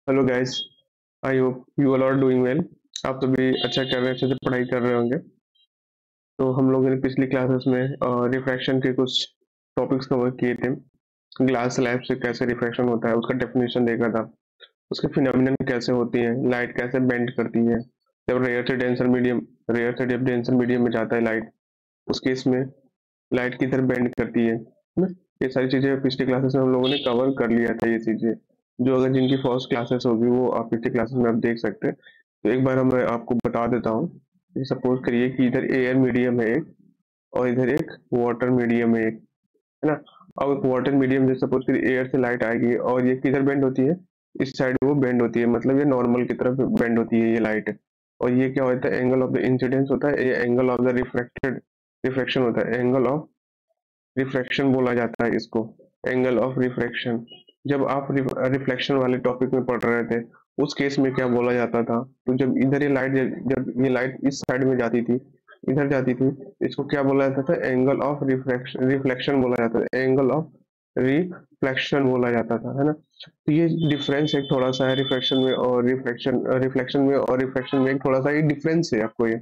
Hello guys. I hope you all are doing well. आप तो भी अच्छा कर रहे हैं, अच्छे से पढ़ाई कर रहे होंगे। तो हम लोगों ने पिछली क्लासेस में रिफ्रैक्शन के कुछ टॉपिक्स कवर किए थे। ग्लास स्लैब से कैसे रिफ्रैक्शन होता है उसका डेफिनेशन देखा था। उसके फिनोमिनन कैसे होती है, लाइट कैसे बेंड करती है जब रेयर से जब डेंसर मीडियम में जाता है लाइट, उस केस में लाइट किधर बेंड करती है ना। ये सारी चीजें पिछली क्लासेस में हम लोगों ने कवर कर लिया था। ये चीजें जो अगर जिनकी फर्स्ट क्लासेस होगी वो आप पिछली क्लासेस में आप देख सकते हैं। तो एक बार मैं आपको बता देता हूँ। सपोज करिए कि इधर एयर मीडियम है एक, और इधर एक वाटर मीडियम है एक, है ना। अब एक वाटर मीडियम जैसे सपोज करिए एयर से लाइट आएगी और ये किधर बेंड होती है, इस साइड वो बेंड होती है, मतलब ये नॉर्मल की तरफ बेंड होती है ये लाइट। और ये क्या होता है, एंगल ऑफ द इंसिडेंस होता है, ये एंगल ऑफ द रिफ्लेक्शन होता है, एंगल ऑफ रिफ्रैक्शन बोला जाता है इसको, एंगल ऑफ रिफ्रैक्शन। जब आप रिफ्लेक्शन वाले टॉपिक में पढ़ रहे थे उस केस में क्या बोला जाता था, तो जब इधर ये लाइट, जब ये लाइट इस साइड में जाती थी, इधर जाती थी, इसको क्या बोला जाता था, एंगल ऑफ रिफ्लेक्शन रिफ्लेक्शन बोला जाता था, एंगल ऑफ रिफ्लेक्शन बोला जाता था, है ना। तो ये डिफरेंस एक थोड़ा सा है रिफ्लेक्शन में और रिफ्लेक्शन में और रिफ्रैक्शन में एक थोड़ा सा ये डिफरेंस है आपको ये।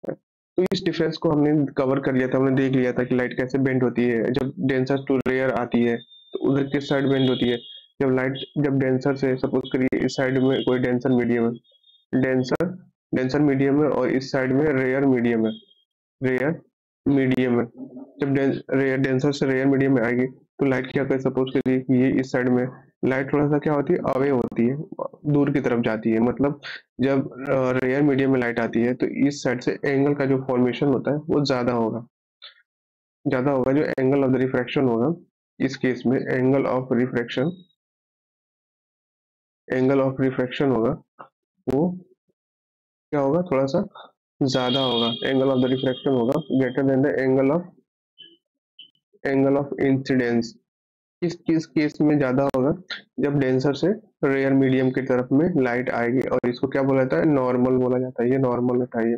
तो इस डिफरेंस को हमने कवर कर लिया था, हमने देख लिया था कि लाइट कैसे बेंड होती है जब डेंसर टू रेयर आती है, तो उधर किस साइड बेंड होती है। जब डेंसर से सपोज करिए इस साइड में कोई डेंसर मीडियम है, डेंसर डेंसर मीडियम है और इस साइड में रेयर मीडियम है, रेयर मीडियम है। जब रेयर डेंसर से रेयर मीडियम में आएगी तो लाइट क्या कर, सपोज करिए कि ये इस साइड में लाइट थोड़ा सा क्या होती है, अवे होती है, दूर की तरफ जाती है। मतलब जब रेयर मीडियम में लाइट आती है तो इस साइड से एंगल का जो फॉर्मेशन होता है वो ज्यादा होगा जो एंगल ऑफ द रिफ्रैक्शन होगा। इस केस में एंगल ऑफ रिफ्रैक्शन होगा, वो क्या होगा, थोड़ा सा ज्यादा होगा, एंगल ऑफ द रिफ्रैक्शन होगा greater than the angle of incidence. किस किस केस में ज्यादा होगा, जब डेंसर से रेयर मीडियम की तरफ में लाइट आएगी, और इसको क्या बोला जाता है, नॉर्मल बोला जाता है, ये नॉर्मल होता है ये।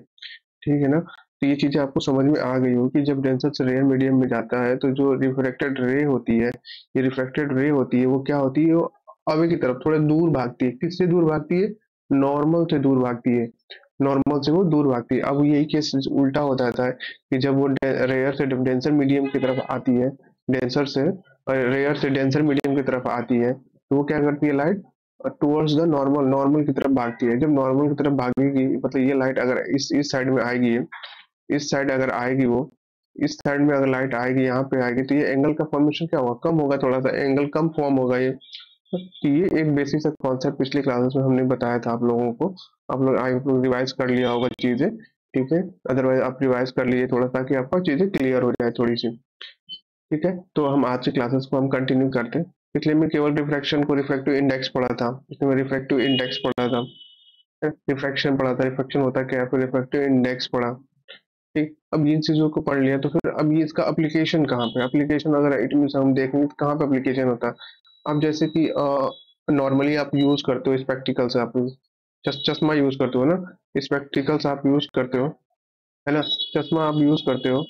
ठीक है ना। तो ये चीजें आपको समझ में आ गई हो कि जब डेंसर से रेयर मीडियम में जाता है तो जो रिफ्रैक्टेड रे होती है वो क्या होती है, वो अवे की तरफ थोड़ा दूर भागती है। किससे दूर भागती है, नॉर्मल से दूर भागती है, नॉर्मल से वो दूर भागती है। अब यही केस उल्टा हो जाता है कि जब वो रेयर से डेंसर मीडियम की तरफ आती है, डेंसर से रेयर से डेंसर मीडियम की तरफ आती है, तो वो क्या करती है, light towards the normal normal की तरफ भागती है। जब नॉर्मल की तरफ भागेगी मतलब ये लाइट अगर इस साइड में आएगी, इस साइड अगर आएगी वो, इस साइड में अगर लाइट आएगी यहाँ पे आएगी, तो ये एंगल का फॉर्मेशन क्या होगा, कम होगा, थोड़ा सा एंगल कम फॉर्म होगा ये। तो ये एक बेसिक सा कॉन्सेप्ट पिछली क्लासेस में हमने बताया था आप लोगों को। आप लोग रिवाइज कर लिया होगा चीजें, ठीक है। अदरवाइज आप रिवाइज कर लीजिए थोड़ा, ताकि आपको चीजें क्लियर हो जाए थोड़ी सी। ठीक है, तो हम आज की क्लासेस को हम कंटिन्यू करते हैं। पिछले में केवल रिफ्रैक्शन को रिफ्रैक्टिव इंडेक्स पढ़ा था, पिछले में रिफ्रैक्टिव इंडेक्स पढ़ा था, रिफ्रैक्शन पढ़ा था, रिफ्रैक्शन होता क्या है, फिर रिफ्रैक्टिव इंडेक्स पढ़ा। ठीक, अब इन चीजों को पढ़ लिया तो फिर अब ये इसका एप्लीकेशन कहाँ पे, एप्लीकेशन अगर इट मीन हम देखेंगे तो कहाँ पे एप्लीकेशन होता है। अब जैसे कि नॉर्मली आप यूज करते हो स्पेक्टिकल्स, आप चश्मा यूज करते हो ना, स्पेक्टिकल्स आप यूज करते हो, है ना, चश्मा आप यूज करते हो।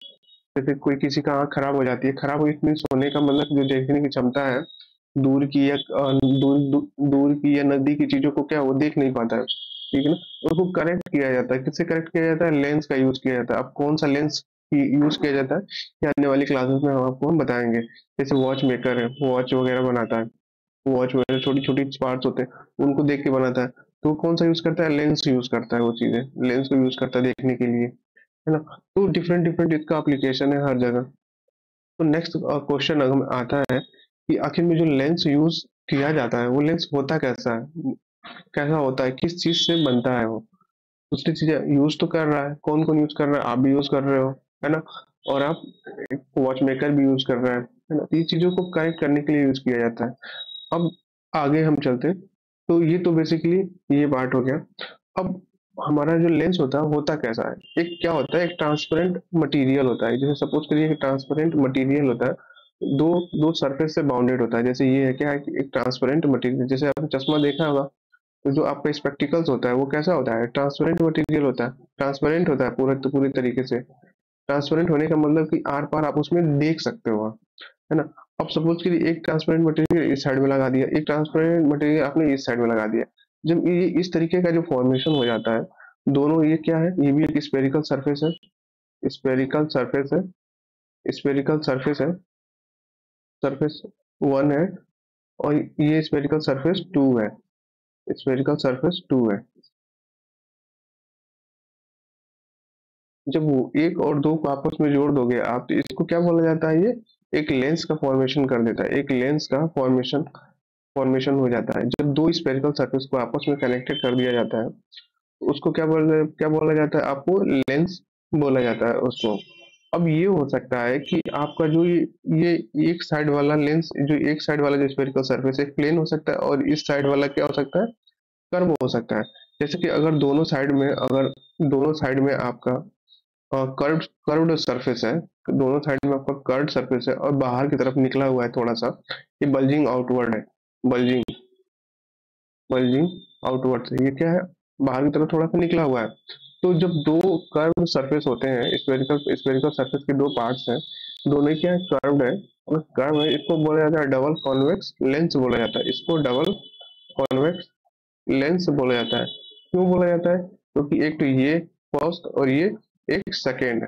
जैसे कोई किसी का आंख खराब हो जाती है, खराब हो इट मीन्स होने का मतलब जो देखने की क्षमता है, दूर की या दूर की या नजदीक की चीजों को क्या वो देख नहीं पाता है। ठीक है ना। उसको करेक्ट किया जाता है, किससे करेक्ट किया जाता है, लेंस का यूज किया जाता है। अब कौन सा लेंस यूज किया जाता है ये आने वाली क्लासेस में हम आपको बताएंगे। जैसे वॉच मेकर है, वॉच वगैरह बनाता है, वॉच वगैरह छोटी छोटी पार्ट्स होते हैं उनको देख के बनाता है, तो वो कौन सा यूज करता है, लेंस यूज करता है, वो चीजें लेंस को यूज करता है देखने के लिए, है ना। तो डिफरेंट डिफरेंट इसका एप्लीकेशन है हर जगह। तो नेक्स्ट क्वेश्चन अगर आता है कि आखिर में जो लेंस यूज किया जाता है वो लेंस होता कैसा है, कैसा होता है, किस चीज से बनता है वो, दूसरी चीजें यूज तो कर रहा है, कौन कौन यूज कर रहा है, आप भी यूज कर रहे हो, है ना, और आप वॉच मेकर भी यूज कर रहा है ना। तो ये चीजों को करेक्ट करने के लिए यूज किया जाता है। अब आगे हम चलते हैं। तो ये तो बेसिकली ये पार्ट हो गया। अब हमारा जो लेंस होता कैसा है, एक क्या होता है, एक ट्रांसपेरेंट मटेरियल होता है। जैसे सपोज करिए कि ट्रांसपेरेंट मटेरियल होता है, दो दो सरफेस से बाउंडेड होता है। जैसे ये है क्या है कि एक ट्रांसपेरेंट मटेरियल, जैसे आपने चश्मा देखा होगा, तो जो आपका स्पेक्टिकल्स होता है वो कैसा होता है, ट्रांसपेरेंट मटेरियल होता है, ट्रांसपेरेंट होता है पूरी तरीके से। ट्रांसपेरेंट होने का मतलब कि आर पार आप उसमें देख सकते हो, है ना। अब सपोज करिए एक ट्रांसपेरेंट मटेरियल इस साइड में लगा दिया, एक ट्रांसपेरेंट मटेरियल आपने इस साइड में लगा दिया। जब ये इस तरीके का जो फॉर्मेशन हो जाता है, दोनों ये क्या है, ये भी एक स्पेरिकल सरफेस है, स्पेरिकल सरफेस है, स्पेरिकल सरफेस है, सरफेस वन है, और ये स्पेरिकल सरफेस टू है, स्पेरिकल सरफेस टू है। जब वो एक और दो को आपस में जोड़ दोगे आप, तो इसको क्या बोला जाता है, ये एक लेंस का फॉर्मेशन कर देता है, एक लेंस का फॉर्मेशन फॉर्मेशन हो जाता है। जब दो स्पेरिकल सरफेस को आपस में कनेक्टेड कर दिया जाता है, तो उसको क्या बोला जाता है, आपको लेंस बोला जाता है उसको। अब ये हो सकता है कि आपका जो ये एक साइड वाला लेंस, जो एक साइड वाला जो स्पेरिकल सरफेस एक प्लेन हो सकता है, और इस साइड वाला क्या हो सकता है, कर्व हो सकता है। जैसे कि अगर दोनों साइड में आपका कर्व्ड कर्व्ड सरफेस है, दोनों साइड में आपका कर्व्ड सरफेस है, और बाहर की तरफ निकला हुआ है थोड़ा सा, ये बल्जिंग आउटवर्ड है, बल्जिंग बल्जिंग आउटवर्ड से, ये क्या है, बाहर की तरफ थोड़ा सा निकला हुआ है। तो जब दो कर्व्ड सरफेस होते हैं, स्फेरिकल स्फेरिकल सरफेस के दो पार्ट्स हैं, दोनों ही क्या है, कर्व्ड है, और कर्व है, इसको बोला जाता है डबल कॉन्वेक्स लेंस बोला जाता है, इसको डबल कॉन्वेक्स लेंस बोला जाता है। क्यों बोला जाता है, क्योंकि एक तो ये फर्स्ट और ये एक second,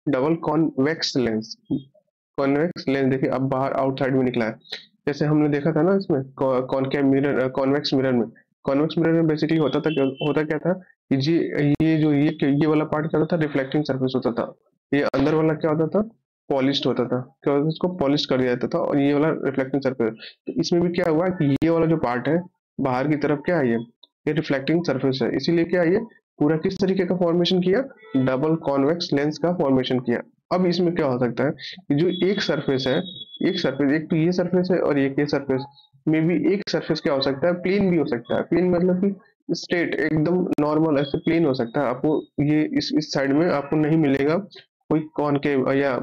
double convex lens. Convex lens देखिए अब बाहर आउटसाइड में निकला है, जैसे हमने देखा था ना इसमें कॉनकेव मिरर, कॉन्वेक्स मिरर में, कॉन्वेक्स मिरर में बेसिकली होता क्या था कि जी, ये वाला पार्ट क्या होता था, रिफ्लेक्टिंग सरफेस होता था, ये अंदर वाला क्या होता था, पॉलिश्ड होता था, क्या होता था, इसको पॉलिश कर दिया जाता था, और ये वाला रिफ्लेक्टिंग सरफेस। तो इसमें भी क्या हुआ कि ये वाला जो पार्ट है बाहर की तरफ क्या है, ये रिफ्लेक्टिंग सरफेस है, इसीलिए क्या है, ये पूरा किस तरीके का फॉर्मेशन किया, डबल कॉन्वेक्स लेंस का फॉर्मेशन किया। अब इसमें क्या हो सकता है कि जो एक सरफेस है, एक तो ये सरफेस है और एक ये सरफेस, में भी एक सरफेस क्या हो सकता है, प्लेन भी हो सकता है, प्लेन मतलब कि स्ट्रेट एकदम नॉर्मल ऐसे प्लेन हो सकता है। आपको ये इस साइड में आपको नहीं मिलेगा कोई कॉनकेव या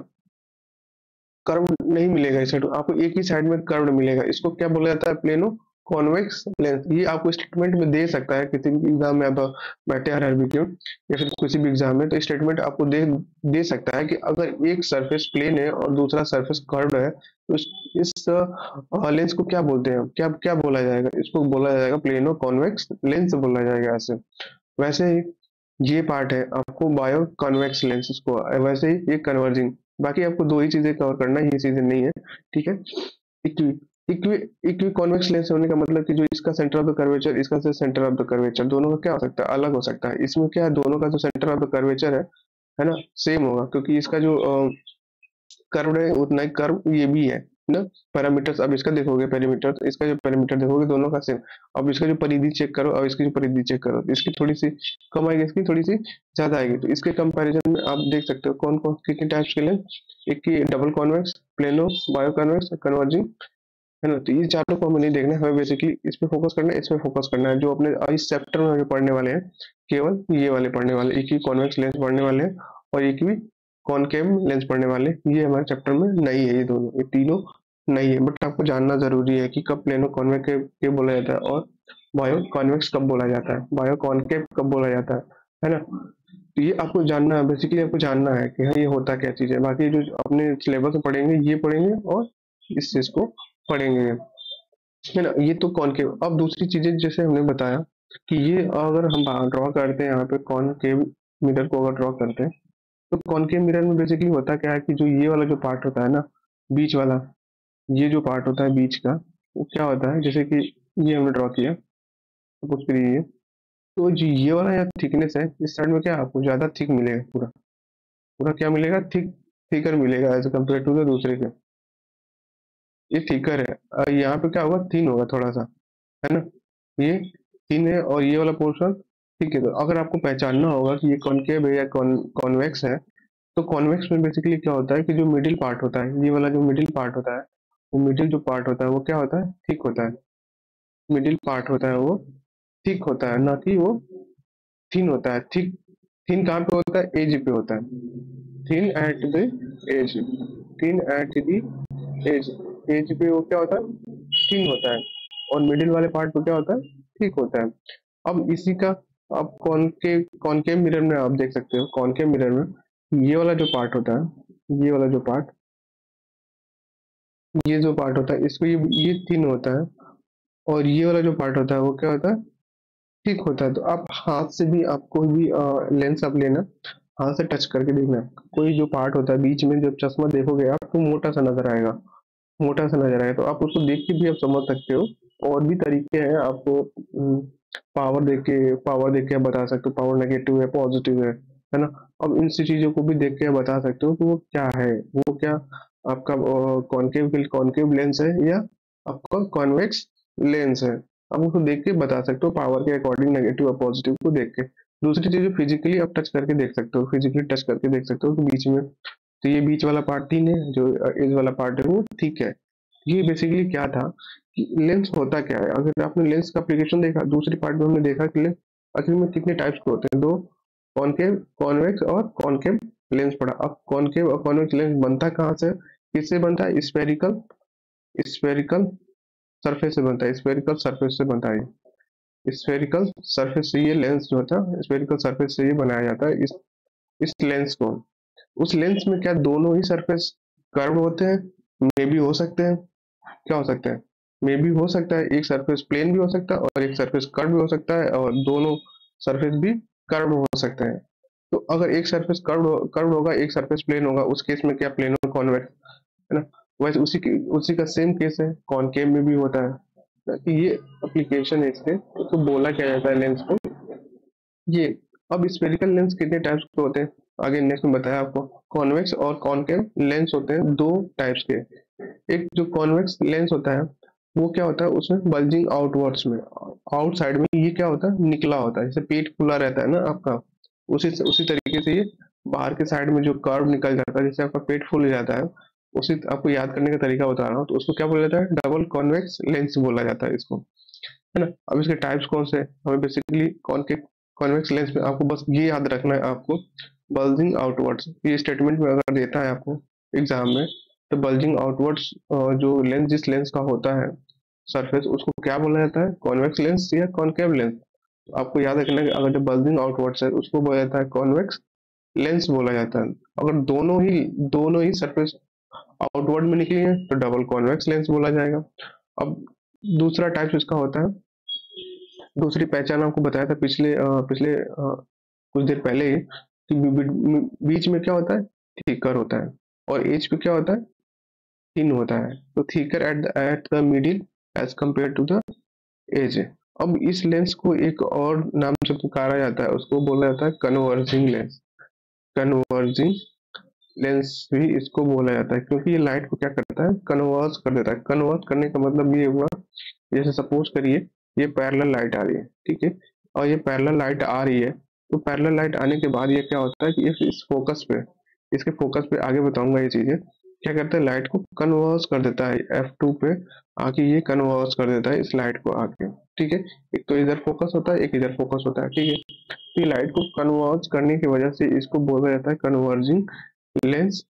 कर्व नहीं मिलेगा, इस साइड आपको एक ही साइड में कर्व मिलेगा, इसको क्या बोला जाता है, प्लेनो कॉन्वेक्स लेंस। ये आपको स्टेटमेंट में दे सकता है किसी भी एग्जाम में, आप बैठे आरआरबी के या फिर किसी भी एग्जाम में, तो स्टेटमेंट आपको दे सकता है कि अगर एक सरफेस प्लेन है और दूसरा सरफेस कर्व है, तो इस लेंस को क्या बोलते हैं, क्या क्या बोला जाएगा, इसको बोला जाएगा प्लेनो कॉन्वेक्स लेंस बोला जाएगा ऐसे। वैसे ही ये पार्ट है आपको बायो कन्वेक्स लेंसेज को, वैसे ही ये कन्वर्जिंग। बाकी आपको दो ही चीजें कवर करना है, ये चीजें नहीं है, ठीक है। Equi equi equi convex lens होने का मतलब कि जो इसका सेंटर ऑफ द कर्वेचर, इसका सेंटर ऑफ द कर्वेचर दोनों का क्या हो सकता है, अलग हो सकता है। इसमें क्या है, दोनों का जो सेंटर ऑफ द कर्वेचर है ना, सेम होगा, क्योंकि इसका जो कर्व है उतना ही कर्व ये भी है ना। पैरामीटर्स अब इसका देखोगे, पैरामीटर इसका जो पैरामीटर देखोगे दोनों का सेम। अब इसका जो परिधि चेक करो और इसकी जो परिधि चेक करो, तो इसकी थोड़ी सी कम आएगी, इसकी थोड़ी सी ज्यादा आएगी। तो इसके कंपैरिजन में आप देख सकते हो कौन कौन कितने टाइप्स के लेंस, एक की double convex, plano, bio convex, converging, है ना। तो ये चारों को हमें नहीं देखना है, हमें बेसिकली इस पे फोकस करना है, इस पे फोकस करना है। जो अपने इस चैप्टर में जो पढ़ने वाले हैं, केवल ये वाले पढ़ने वाले, एक ही कॉन्वेक्स लेंस पढ़ने वाले हैं, और एक भी कॉनकेव लेंस पढ़ने वाले। ये हमारे चैप्टर में नहीं है, ये दोनों, ये तीनों नहीं है, बट आपको जानना जरूरी है कि कब प्लेनो कॉन्वेक्टिव बोला जाता है और बायो कॉन्वेक्स कब बोला जाता है, बायो कॉनकेव कब बोला जाता है ना। तो ये आपको जानना है, बेसिकली आपको जानना है कि हाँ ये होता क्या चीज़ है। बाकी जो अपने सिलेबस में पढ़ेंगे ये पढ़ेंगे, और इस चीज़ को पढ़ेंगे, है ना। ये तो कॉनकेव। अब दूसरी चीजें जैसे हमने बताया कि ये अगर हम ड्रॉ करते हैं यहाँ पे कॉनकेव मिरर को अगर ड्रॉ करते हैं, तो कॉनकेव मिरर में बेसिकली होता क्या है कि जो ये वाला जो पार्ट होता है ना, बीच वाला, ये जो पार्ट होता है बीच का, वो क्या होता है, जैसे कि ये हमने ड्रॉ किया, सपोज करिए ये, तो जो ये वाला यहाँ थिकनेस है, इस साइड में क्या आपको ज्यादा थिक मिलेगा, पूरा पूरा क्या मिलेगा, थिकर मिलेगा एज कम्पेयर टू द दूसरे के, ये थिकर है। यहाँ पे क्या होगा, थिन होगा थोड़ा सा, है ना। ये थिन है और ये वाला पोर्शन ठीक है। तो अगर आपको पहचानना होगा कि ये कॉनकेव है या कॉन्वेक्स है, तो कॉन्वेक्स में बेसिकली क्या होता है कि जो मिडिल पार्ट होता है, ये वाला जो मिडिल पार्ट होता है, वो मिडिल जो पार्ट होता है वो क्या होता है, थिक होता है। मिडिल पार्ट होता है वो थिक होता है, ना कि वो थिन होता है। थिक थिन कहाँ पे होता है, एज पे होता है, thin at the edge, thin at the edge, edge पे वो क्या होता है, थिन होता है, और मिडिल वाले पार्ट पे क्या होता है, ठीक होता है। अब इसी का, अब कॉनकेव मिरर में आप देख सकते हो, कॉनकेव मिरर में ये वाला जो पार्ट होता है, ये वाला जो पार्ट, ये जो पार्ट होता है इसको ये थिन होता है, और ये वाला जो पार्ट होता है वो क्या होता है, ठीक होता है। तो आप हाथ से भी, आप कोई भी लेंस आप लेना, हाथ से टच करके देखना, कोई जो पार्ट होता है बीच में, जब चश्मा देखोगे आप तो मोटा सा नजर आएगा, मोटा सा नजर आएगा। तो आप उसको देख के भी आप समझ सकते हो। और भी तरीके हैं आपको, पावर देख के आप बता सकते हो, पावर नेगेटिव है पॉजिटिव है ना। अब इन सी चीजों को भी देख के आप बता सकते हो कि वो क्या है, वो क्या आपका कॉनकेव कॉनकेव लेंस है या आपका कॉन्वेक्स लेंस है। आप उसको देख के बता सकते हो पावर के अकॉर्डिंग, नेगेटिव और पॉजिटिव को देख के। दूसरी चीज फिजिकली आप टच करके देख सकते हो, फिजिकली टच करके देख सकते हो कि बीच में, तो ये बीच वाला पार्ट थिन है, जो एज वाला पार्ट है वो ठीक है। ये बेसिकली क्या था कि लेंस होता क्या है। अगर आपने लेंस का एप्लीकेशन देखा, दूसरी पार्ट में हमने देखा कि लेंस आखिर में कितने टाइप्स के होते हैं, दो, कॉनकेव कॉन्वेक्स और कॉनकेव लेंस पड़ा। अब कॉनकेव और कॉन्वेक्स लेंस बनता कहाँ से, किससे बनता है, स्पेरिकल स्पेरिकल सरफेस से बनता है, स्पेरिकल सरफेस से बनता है। स्पेरिकल सरफेस से ये लेंस जो होता है, स्पेरिकल सरफेस से ये बनाया जाता है इस लेंस को। उस लेंस में क्या दोनों ही सरफेस कर्व होते हैं, मे भी हो सकते हैं, क्या हो सकता है, मे भी हो सकता है एक सरफेस प्लेन भी हो सकता है और एक सरफेस कर्व भी हो सकता है, और दोनों सरफेस भी कर्व हो सकते हैं। तो अगर एक सरफेस कर्व होगा, एक सरफेस प्लेन होगा, उस केस में क्या प्लेन और कॉन्वेक्स, है ना। वैसे उसी का सेम केस है, कॉनकेव में भी होता है। तो ये एप्लीकेशन है इसके, तो बोला क्या जाता है लेंस को, ये। अब स्फेरिकल लेंस कितने टाइप्स के होते हैं, आगे नेक्स्ट में बताया आपको। कॉन्वेक्स और कॉनकेव लेंस होते हैं दो टाइप्स के। एक जो कॉन्वेक्स लेंस होता है वो क्या होता है, उसमें बल्जिंग आउटवर्ड्स में, आउटसाइड में ये क्या होता है, निकला होता है, जैसे पेट खुला रहता है ना आपका, उसी तरीके से ये बाहर के साइड में जो कर्व निकल जाता है, जैसे आपका पेट फूल जाता है, उसी आपको याद करने का तरीका बता रहा हूँ, तो उसको क्या बोला जाता है, डबल कॉन्वेक्स लेंस बोला जाता है इसको, है ना। अब इसके टाइप्स कौन से हैं? हमें बेसिकली कॉन्वेक्स लेंस में आपको बस ये याद रखना है आपको, बल्जिंग आउटवर्ड्स, ये स्टेटमेंट में अगर देता है आपको एग्जाम में, तो बल्जिंग आउटवर्ड्स जो लेंस, जिस लेंस का होता है सरफेस, उसको क्या बोला जाता है, कॉन्वेक्स लेंस या कॉनकेव लेंस। आपको याद रखना है कि अगर जो बल्जिंग आउटवर्ड्स है उसको बोला जाता है कॉन्वेक्स लेंस बोला जाता है। अगर दोनों ही सरफेस आउटवर्ड में निकली है तो डबल कॉन्वेक्स लेंस बोला जाएगा। अब दूसरा टाइप इसका होता है, दूसरी पहचान आपको बताया था पिछले कुछ देर पहले ही, कि बीच में क्या होता है, थिकर होता है, और एज पे क्या होता है, थिन होता है। तो thicker at the middle as compare to the edge. अब इस लेंस को एक और नाम से पुकारा जाता है, उसको बोला जाता है कन्वर्जिंग लेंस। कन्वर्जिंग लेंस भी इसको बोला जाता है, क्योंकि ये लाइट को क्या करता है, कन्वर्ज कर देता है। कन्वर्ज करने का मतलब ये हुआ, जैसे सपोज करिए ये पैरेलल लाइट आ रही है, ठीक है, और ये पैरेलल लाइट आ रही है, तो पैरेलल लाइट आने के बाद ये क्या होता है कि इस फोकस पे, इसके फोकस पे आगे बताऊंगा ये चीजें, क्या करता है, लाइट को कन्वर्ज कर देता है, F2 पे आके ये कन्वर्ज कर देता है इस लाइट को आके, ठीक है। एक तो इधर फोकस होता है, एक इधर फोकस होता है, ठीक है। तो ये लाइट को कन्वर्ज करने की वजह से इसको बोला जाता है कन्वर्जिंग लेंस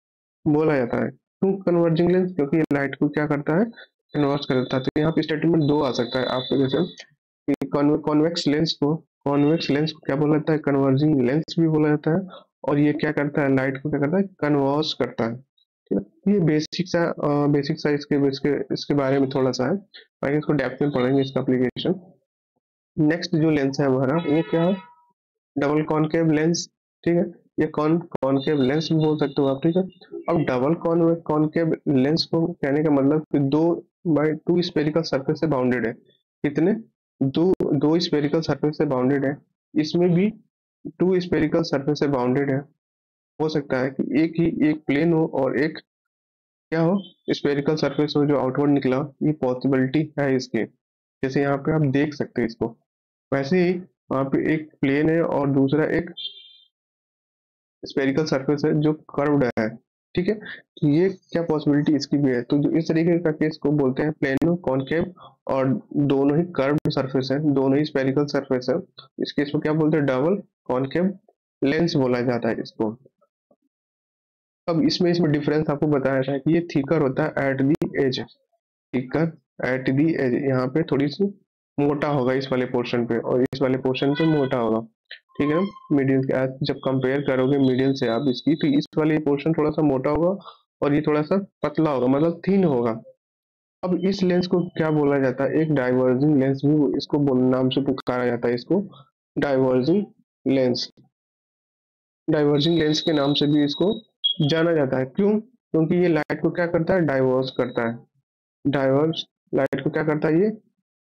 बोला जाता है। क्यों कन्वर्जिंग लेंस, क्योंकि ये लाइट को क्या करता है, कन्वर्ज कर देता है। तो यहाँ पे स्टेटमेंट दो आ सकता है आपके, जैसे कॉन्वेक्स लेंस को, क्या बोला जाता है, कन्वर्जिंग लेंस भी बोला जाता है, और ये क्या करता है, लाइट को क्या करता है, कन्वर्ज करता है, ठीक है। ये बेसिक सा इसके बारे में थोड़ा सा है, बाकी इसको डेप्थ में पढ़ेंगे इसका एप्लीकेशन। नेक्स्ट जो लेंस है हमारा वो क्या है, डबल कॉनकेव लेंस, ठीक है, ये कॉनकेव लेंस भी बोल सकते हो आप, ठीक है। अब डबल कॉनकेव लेंस को कहने का मतलब कि दो बाय टू स्पेरिकल सरफेस से बाउंडेड है, कितने, दो दो स्पेरिकल सरफेस से बाउंडेड है। इसमें भी टू स्पेरिकल सरफेस से बाउंडेड है। हो सकता है कि एक प्लेन हो और एक क्या हो, स्पेरिकल सरफेस हो जो आउटवर्ड निकला, ये पॉसिबिलिटी है इसके। जैसे यहाँ पे आप देख सकते हैं इसको, वैसे ही वहाँ पे एक प्लेन है और दूसरा एक स्पेरिकल सरफेस है जो कर्व्ड है, ठीक है। तो ये क्या पॉसिबिलिटी इसकी भी है, तो जो इस तरीके का केस को बोलते हैं प्लेनो कॉनकेव, और दोनों ही कर्व्ड सरफेस है, दोनों ही स्पेरिकल सरफेस है, इस केस को क्या बोलते हैं, डबल कॉनकेव लेंस बोला जाता है इसको। अब इसमें डिफरेंस आपको बताया था कि ये थिकर होता है at the edge, thicker at the edge, यहाँ पे थोड़ी सी मोटा होगा इस वाले पोर्शन पे, और इस वाले पोर्शन पे मोटा होगा, ठीक है ना। मीडियम के आज जब कंपेयर करोगे मीडियम से आप इसकी, तो इस वाले पोर्शन थोड़ा सा मोटा होगा और ये थोड़ा सा पतला होगा, मतलब थिन होगा, अब इस लेंस को क्या बोला जाता है, एक डाइवर्जिंग लेंस भी इसको नाम से पुकारा जाता है, इसको डाइवर्जिंग लेंस, डाइवर्जिंग लेंस के नाम से भी इसको जाना जाता है। क्यों? क्योंकि ये लाइट को क्या करता है, डाइवर्स करता है। डाइवर्स, लाइट को क्या करता है, ये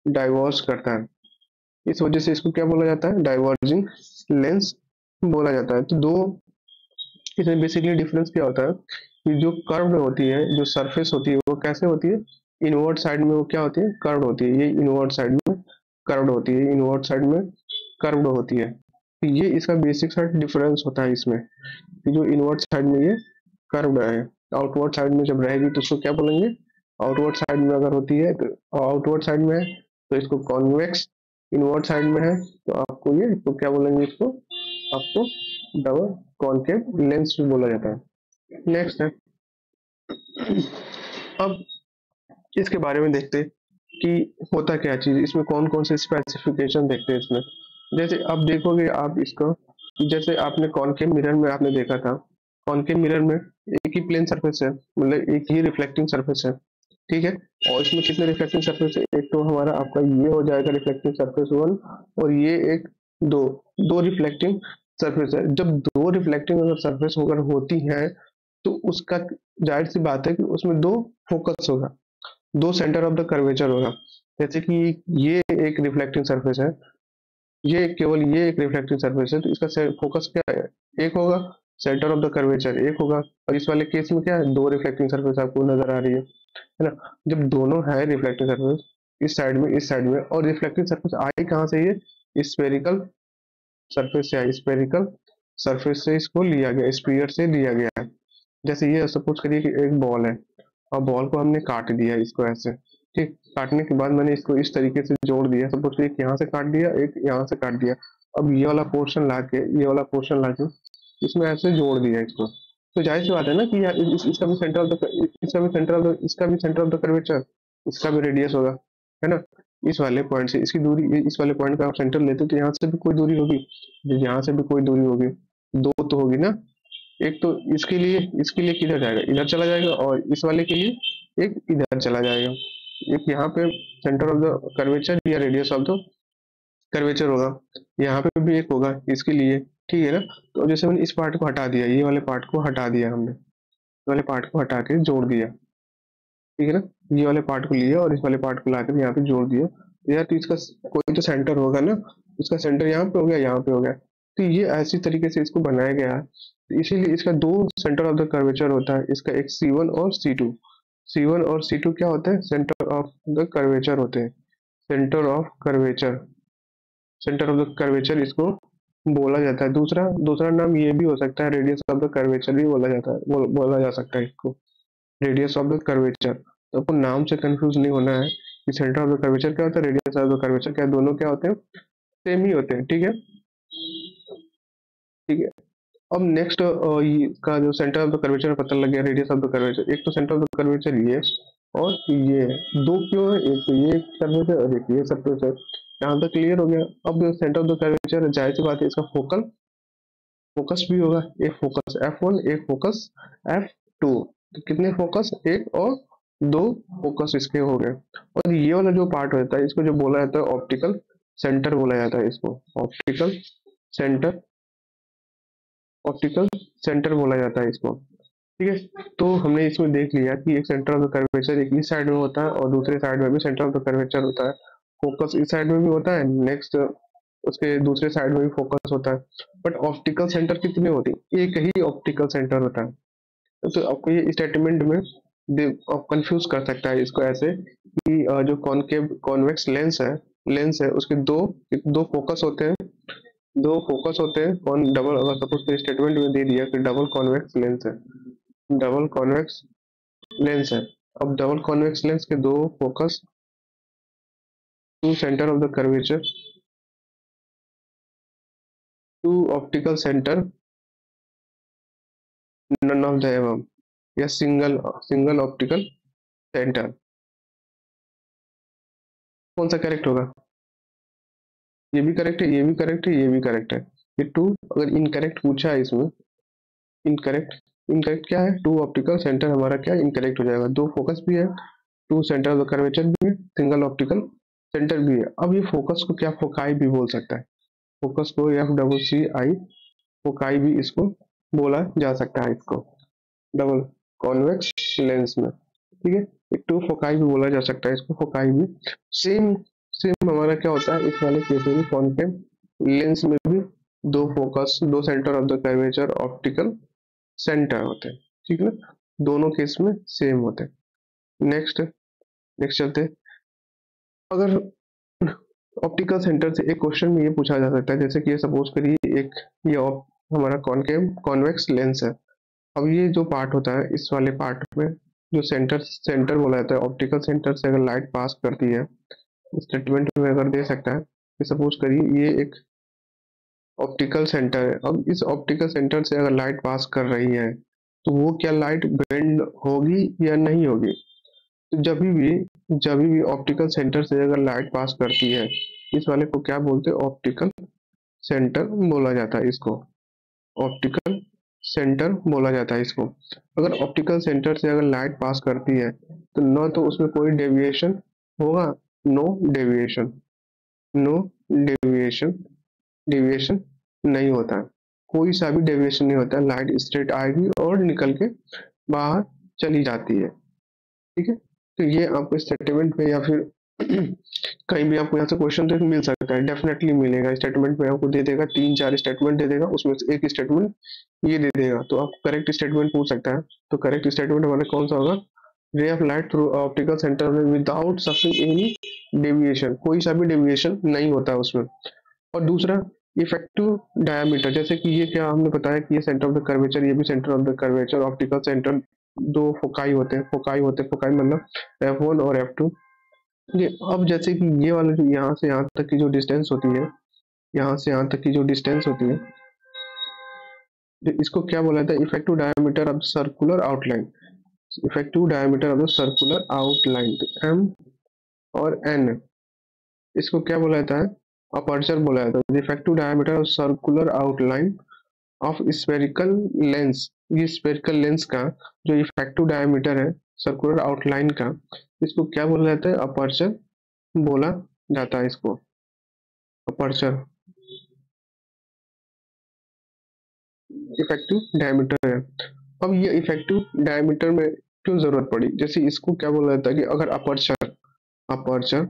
डाइवर्स करता है। इस वजह से इसको क्या बोला जाता है, डाइवर्जिंग लेंस बोला जाता है। तो दो, इसमें बेसिकली डिफरेंस क्या होता है कि जो कर्व होती है, जो सरफेस होती है वो कैसे होती है, इनवर्ट साइड में वो क्या होती है, कर्व होती है। ये इनवर्ट साइड में कर्व्ड होती है, इनवर्ट साइड में कर्व्ड होती है। तो ये इसका बेसिक सा डिफरेंस होता है इसमें, कि जो इनवर्ट साइड में ये कर्व्ड है, आउटवर्ड साइड में जब रहेगी तो उसको क्या बोलेंगे, आउटवर्ड साइड में अगर होती है तो, आउटवर्ड साइड में है तो इसको कॉन्वेक्स, इनवर्ट साइड में है तो आपको ये तो क्या बोलेंगे इसको, आपको डबल कॉनकेव लेंस भी बोला जाता है। नेक्स्ट है, अब इसके बारे में देखते हैं कि होता क्या चीज, इसमें कौन कौन से स्पेसिफिकेशन देखते हैं इसमें। जैसे अब देखोगे आप इसको, जैसे आपने कॉनकेव मिरर में आपने देखा था, कॉनकेव मिरर में एक ही प्लेन सरफेस है, मतलब एक ही रिफ्लेक्टिंग सरफेस है, ठीक है। और इसमें कितने रिफ्लेक्टिंग सरफेस है, एक तो हमारा आपका ये हो जाएगा रिफ्लेक्टिंग सरफेस वन, और ये एक दो, दो रिफ्लेक्टिंग सरफेस है। जब दो रिफ्लेक्टिंग अगर सरफेस अगर होती है तो उसका जाहिर सी बात है कि उसमें दो फोकस होगा, दो सेंटर ऑफ द कर्वेचर होगा। जैसे कि ये एक रिफ्लेक्टिंग सरफेस है, ये केवल ये एक रिफ्लेक्टिंग सरफेस है, तो इसका फोकस क्या है, एक होगा, सेंटर ऑफ द कर्वेचर एक होगा। और इस वाले केस में क्या है, दो रिफ्लेक्टिंग सरफेस आपको नजर आ रही है ना। जब दोनों है रिफ्लेक्टिंग सरफेस, इस साइड में इस साइड में, और रिफ्लेक्टिंग सरफेस आई कहाँ से, ये स्पेरिकल सरफेस से आई, स्पेरिकल सरफेस से इसको लिया गया, स्पीयर से लिया गया है। जैसे ये सपोज करिए कि एक बॉल है, और बॉल को हमने काट दिया इसको ऐसे, ठीक, काटने के बाद मैंने इसको इस तरीके से जोड़ दिया, सपोज एक यहाँ से काट दिया, एक यहाँ से काट दिया। अब ये वाला पोर्शन लाके, ये वाला पोर्शन लाके इसमें ऐसे जोड़ दिया इसको, तो जाहिर सी बात है ना कि यार इसका भी सेंटर ऑफ द, इसका भी सेंटर ऑफ द, इसका भी सेंटर ऑफ द कर्वेचर, इसका भी रेडियस होगा, है ना। इस वाले पॉइंट से इसकी दूरी, इस वाले पॉइंट का आप सेंटर लेते तो यहाँ से भी कोई दूरी होगी, यहाँ से भी कोई दूरी होगी, दो तो होगी ना। एक तो इसके लिए किधर जाएगा, इधर चला जाएगा, और इस वाले के लिए एक इधर चला जाएगा। एक यहाँ पे सेंटर ऑफ द कर्वेचर या रेडियस ऑफ द कर्वेचर होगा, यहाँ पे भी एक होगा इसके लिए, ठीक है ना। तो जैसे मैंने इस पार्ट को हटा दिया, ये वाले पार्ट को हटा दिया हमने, ये वाले पार्ट को हटा के जोड़ दिया, ठीक है ना। ये वाले पार्ट को लिया और इस वाले पार्ट को लाकर यहाँ पे जोड़ दिया, तो यार तो इसका कोई तो सेंटर होगा ना, इसका सेंटर यहाँ पे हो गया, यहाँ पे हो गया। तो ये ऐसी तरीके से इसको बनाया गया है, तो इसीलिए इसका दो सेंटर ऑफ द कर्वेचर होता है, इसका एक C1 और C2। C1 और C2 क्या होता है, सेंटर ऑफ द कर्वेचर होते हैं, centre of curvature, centre of the curvature इसको बोला जाता है। दूसरा दूसरा नाम ये भी हो सकता है, रेडियस ऑफ द कर्वेचर भी बोला जाता है, बोला जा सकता है इसको, रेडियस ऑफ द कर्वेचर। तो आपको नाम से कंफ्यूज नहीं होना है कि सेंटर ऑफ द कर्वेचर क्या होता है, रेडियस ऑफ द कर्वेचर क्या, दोनों क्या होते हैं, सेम ही होते हैं, ठीक है, ठीक है। अब नेक्स्ट का जो सेंटर ऑफ द कर्वेचर पता लग गया, रेडियस ऑफ द कर्वेचर, एक तो सेंटर ऑफ द कर्वेचर ये और ये है। दो क्यों है, एक तो ये कर्वेचर और एक ये कर्वेचर, यहाँ तक क्लियर हो गया। अब जो सेंटर ऑफ द कर्वेचर जाहिर सी बात है इसका फोकल फोकस भी होगा, एक फोकस F1, एक फोकस F2, तो कितने फोकस, एक और दो फोकस इसके हो गए। और ये वाला जो पार्ट होता है इसको जो बोला जाता है ऑप्टिकल सेंटर बोला जाता है, इसको ऑप्टिकल सेंटर, ऑप्टिकल सेंटर बोला जाता है इसको, ठीक है। तो हमने इसमें देख लिया कि एक सेंटर ऑफ द कर्वेचर एक इस साइड में होता है और दूसरे साइड में भी सेंटर ऑफ द कर्वेचर होता है, फोकस इस साइड में भी होता है, नेक्स्ट उसके दूसरे साइड में भी फोकस होता है। बट ऑप्टिकल सेंटर कितने होते हैं, एक ही ऑप्टिकल सेंटर होता है। तो आपको ये स्टेटमेंट में कंफ्यूज कर सकता है इसको ऐसे कि जो कॉनकेव कॉन्वेक्स लेंस है उसके दो दो फोकस होते हैं, दो फोकस होते हैं कौन डबल, अगर सपोज तो स्टेटमेंट में दे दिया कि डबल कॉन्वेक्स लेंस है, डबल कॉन्वेक्स लेंस है। अब डबल कॉन्वेक्स लेंस के दो focus, two centre of the curvature, two optical centre, none of the above, या सिंगल सिंगल ऑप्टिकल सेंटर, कौन सा करेक्ट होगा, ये भी करेक्ट है, ये भी करेक्ट है, ये भी करेक्ट है। ये टू अगर इनकरेक्ट पूछा है इसमें, इनकरेक्ट, इनकरेक्ट क्या है, टू ऑप्टिकल सेंटर हमारा क्या इनकरेक्ट हो जाएगा, दो फोकस भी है, two centre of the curvature भी है, सिंगल ऑप्टिकल सेंटर भी है। अब ये फोकस को क्या फोकाई भी बोल सकता है, फोकस को FCCI फोकाई भी इसको बोला जा सकता है, इसको डबल कॉन्वेक्स लेंस में, ठीक है। एक टू फोकाई भी बोला जा सकता है इसको, फोकाई भी। सेम सेम हमारा क्या होता है इस वाले केस में भी, कॉन्केव लेंस में भी दो फोकस, दो centre of the curvature optical centre होते हैं, ठीक है। दोनों केस में सेम होते हैं। नेक्स्ट नेक्स्ट चलते हैं। अगर ऑप्टिकल सेंटर से एक क्वेश्चन में ये पूछा जा सकता है, जैसे कि ये सपोज करिए एक ये हमारा कॉन्केव कॉन्वेक्स लेंस है। अब ये जो पार्ट होता है इस वाले पार्ट में जो सेंटर सेंटर बोला जाता है, ऑप्टिकल सेंटर से अगर लाइट पास करती है, स्टेटमेंट में अगर दे सकता है कि सपोज करिए ये एक ऑप्टिकल सेंटर है। अब इस ऑप्टिकल सेंटर से अगर लाइट पास कर रही है तो वो क्या लाइट बेंड होगी या नहीं होगी। तो जब भी ऑप्टिकल सेंटर से अगर लाइट पास करती है, इस वाले को क्या बोलते हैं, ऑप्टिकल सेंटर बोला जाता है इसको, ऑप्टिकल सेंटर बोला जाता है इसको। अगर ऑप्टिकल सेंटर से अगर लाइट पास करती है तो न तो उसमें कोई डेविएशन होगा, no deviation, no deviation, deviation नहीं होता है, कोई सा भी डेविएशन नहीं होता है, लाइट स्ट्रेट आएगी और निकल के बाहर चली जाती है, ठीक है। तो ये आपको स्टेटमेंट में या फिर कहीं भी आपको यहाँ से क्वेश्चन तो मिल सकता है, डेफिनेटली मिलेगा। स्टेटमेंट में आपको दे देगा, 3-4 स्टेटमेंट दे देगा, उसमें से एक स्टेटमेंट ये दे देगा, तो आप करेक्ट स्टेटमेंट पूछ सकता है। तो करेक्ट स्टेटमेंट हमारे कौन सा होगा, ray of light through optical centre में विदाउट सफरिंग एनी डेविएशन, कोई सा भी डेविएशन नहीं होता है उसमें। और दूसरा इफेक्टिव डायमीटर, जैसे कि ये क्या हमने बताया कि ये सेंटर ऑफ द कर्वेचर, ये भी centre of the curvature, optical centre दो फोकाई होते हैं, फोकाई मतलब F1 और F2। ये अब जैसे कि ये वाला जो यहाँ से यहाँ तक की जो डिस्टेंस होती है, यहाँ से यहाँ तक की जो डिस्टेंस होती है, तो इसको क्या बोला जाता है, effective diameter of circular outline, effective diameter of the circular outline, तो M और N, इसको क्या बोला जाता है, अपर्चर बोला जाता है। Effective diameter of circular outline of spherical lens, ये स्फेरिकल लेंस का जो इफेक्टिव डायमीटर है सर्कुलर आउटलाइन का, इसको क्या बोला जाता है, अपर्चर बोला जाता है इसको, अपर्चर इफेक्टिव डायमीटर है। अब ये इफेक्टिव डायमीटर में क्यों जरूरत पड़ी, जैसे इसको क्या बोला जाता है कि अगर अपर्चर अपर्चर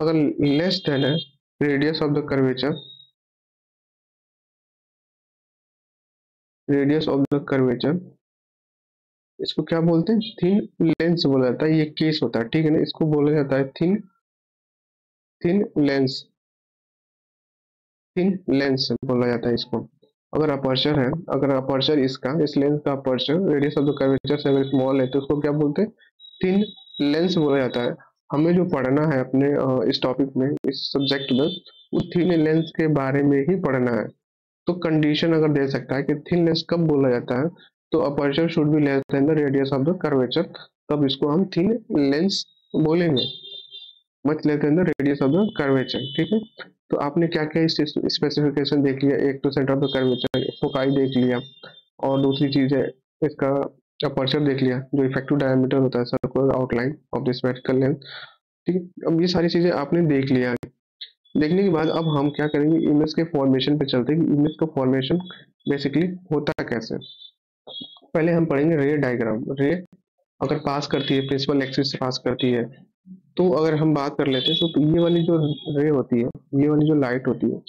अगर लेस देन है radius of the curvature, radius of the curvature, इसको क्या बोलते हैं, थिन लेंस बोला जाता है। ये केस होता है, ठीक है ना, इसको बोला जाता है thin thin lens, thin lens बोला जाता है इसको। अगर अपर्चर है, अगर अपर्चर इसका इस लेंस का aperture radius of the curvature से अगर स्मॉल है तो उसको क्या बोलते हैं, थिन लेंस बोला जाता है। हमें जो पढ़ना है अपने इस टॉपिक में, इस सब्जेक्ट में, वो थिन लेंस के बारे में ही पढ़ना है। तो कंडीशन अगर दे सकता है कि थिन लेंस कब बोला जाता है, तो aperture should be less than the radius of the curvature, तब इसको हम थिन लेंस बोलेंगे, much less than the radius of the curvature, ठीक है। तो आपने क्या क्या स्पेसिफिकेशन देख लिया, एक तो centre of the curvature foci देख लिया, और दूसरी चीज है इसका अपर्चर देख लिया, जो इफेक्टिव डायमीटर होता है circular outline of the spherical lens, ठीक है। अब ये सारी चीजें आपने देख लिया है। देखने के बाद अब हम क्या करेंगे, इमेज के फॉर्मेशन पे चलते हैं कि इमेज का फॉर्मेशन बेसिकली होता कैसे। पहले हम पढ़ेंगे रे डायग्राम। रे अगर पास करती है, प्रिंसिपल एक्सिस से पास करती है, तो अगर हम बात कर लेते हैं तो ये वाली जो रे होती है, ये वाली जो लाइट होती है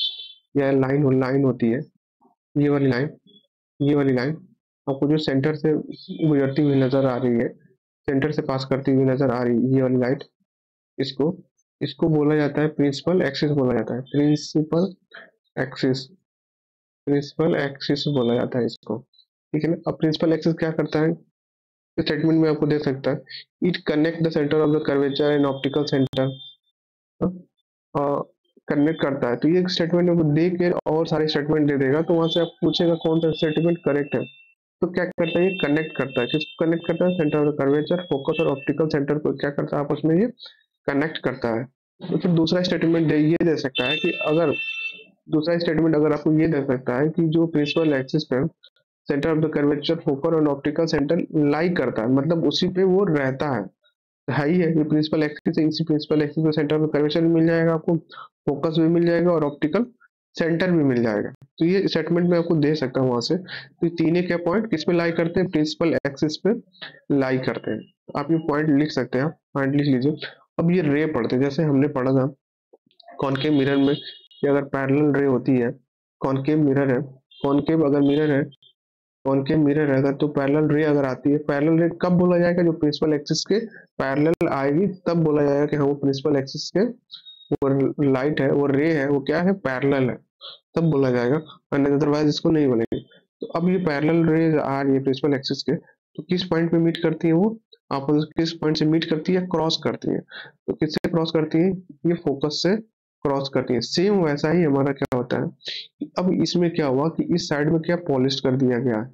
या लाइन होती है, ये वाली लाइन, ये वाली लाइन आपको जो सेंटर से गुजरती हुई नजर आ रही है, सेंटर से पास करती हुई नजर आ रही है, ये वाली लाइट, इसको इसको बोला जाता है प्रिंसिपल एक्सिस बोला जाता है, एक्सिस प्रिंसिपल एक्सिस बोला जाता है इसको, ठीक है ना। अब प्रिंसिपल एक्सिस क्या करता है, स्टेटमेंट में आपको दे सकता है it connect the centre of the curvature and optical centre, connect करता है। तो ये स्टेटमेंट में दे के और सारे स्टेटमेंट दे देगा, तो वहां से आप पूछेगा कौन सा स्टेटमेंट करेक्ट है। तो क्या करता है, ये कनेक्ट करता है, किसको कनेक्ट करता है, centre of the curvature, focus और ऑप्टिकल सेंटर को क्या करता है, आपस में ये कनेक्ट करता है। तो फिर दूसरा स्टेटमेंट ये दे सकता है कि अगर दूसरा स्टेटमेंट अगर आपको ये दे सकता है कि जो प्रिंसिपल एक्सिस पे centre of the curvature focus और ऑप्टिकल सेंटर लाई करता है, मतलब उसी पे वो रहता है ही है। ये प्रिंसिपल एक्सिस है, इसी प्रिंसिपल एक्सिस पे सेंटर ऑफ कर्वेचर भी मिल जाएगा आपको, फोकस भी मिल जाएगा और ऑप्टिकल सेंटर भी मिल जाएगा। तो ये स्टेटमेंट मैं आपको दे सकता हूँ वहां से। तो ये तीनों क्या पॉइंट किस पे लाई करते हैं, प्रिंसिपल एक्सिस पे लाई करते हैं। आप ये पॉइंट लिख सकते हैं, पॉइंट लिख लीजिए। अब ये रे पढ़ते हैं, जैसे हमने पढ़ा था कॉनकेव मिरर में कि अगर पैरेलल रे होती है, कॉनकेव मिरर है, कॉनकेव अगर मिरर है, कॉनकेव मिरर है अगर, तो पैरेलल रे अगर आती है, पैरेलल रे कब बोला जाएगा, जो प्रिंसिपल एक्सिस के पैरेलल आएगी तब बोला जाएगा कि हाँ वो प्रिंसिपल एक्सिस के वो लाइट है, वो रे है, वो क्या है, पैरेलल है, तब बोला जाएगा, अदरवाइज इसको नहीं बोलेंगे। तो अब ये पैरेलल रेज आ रही है प्रिंसिपल एक्सिस के, तो किस पॉइंट पे मीट करती है वो, आपस किस पॉइंट से मीट करती है, क्रॉस करती है। तो किससे क्रॉस करती है, ये फोकस से क्रॉस करती है। सेम वैसा ही हमारा क्या होता है, अब इसमें क्या हुआ कि इस साइड में क्या पॉलिश कर दिया गया है,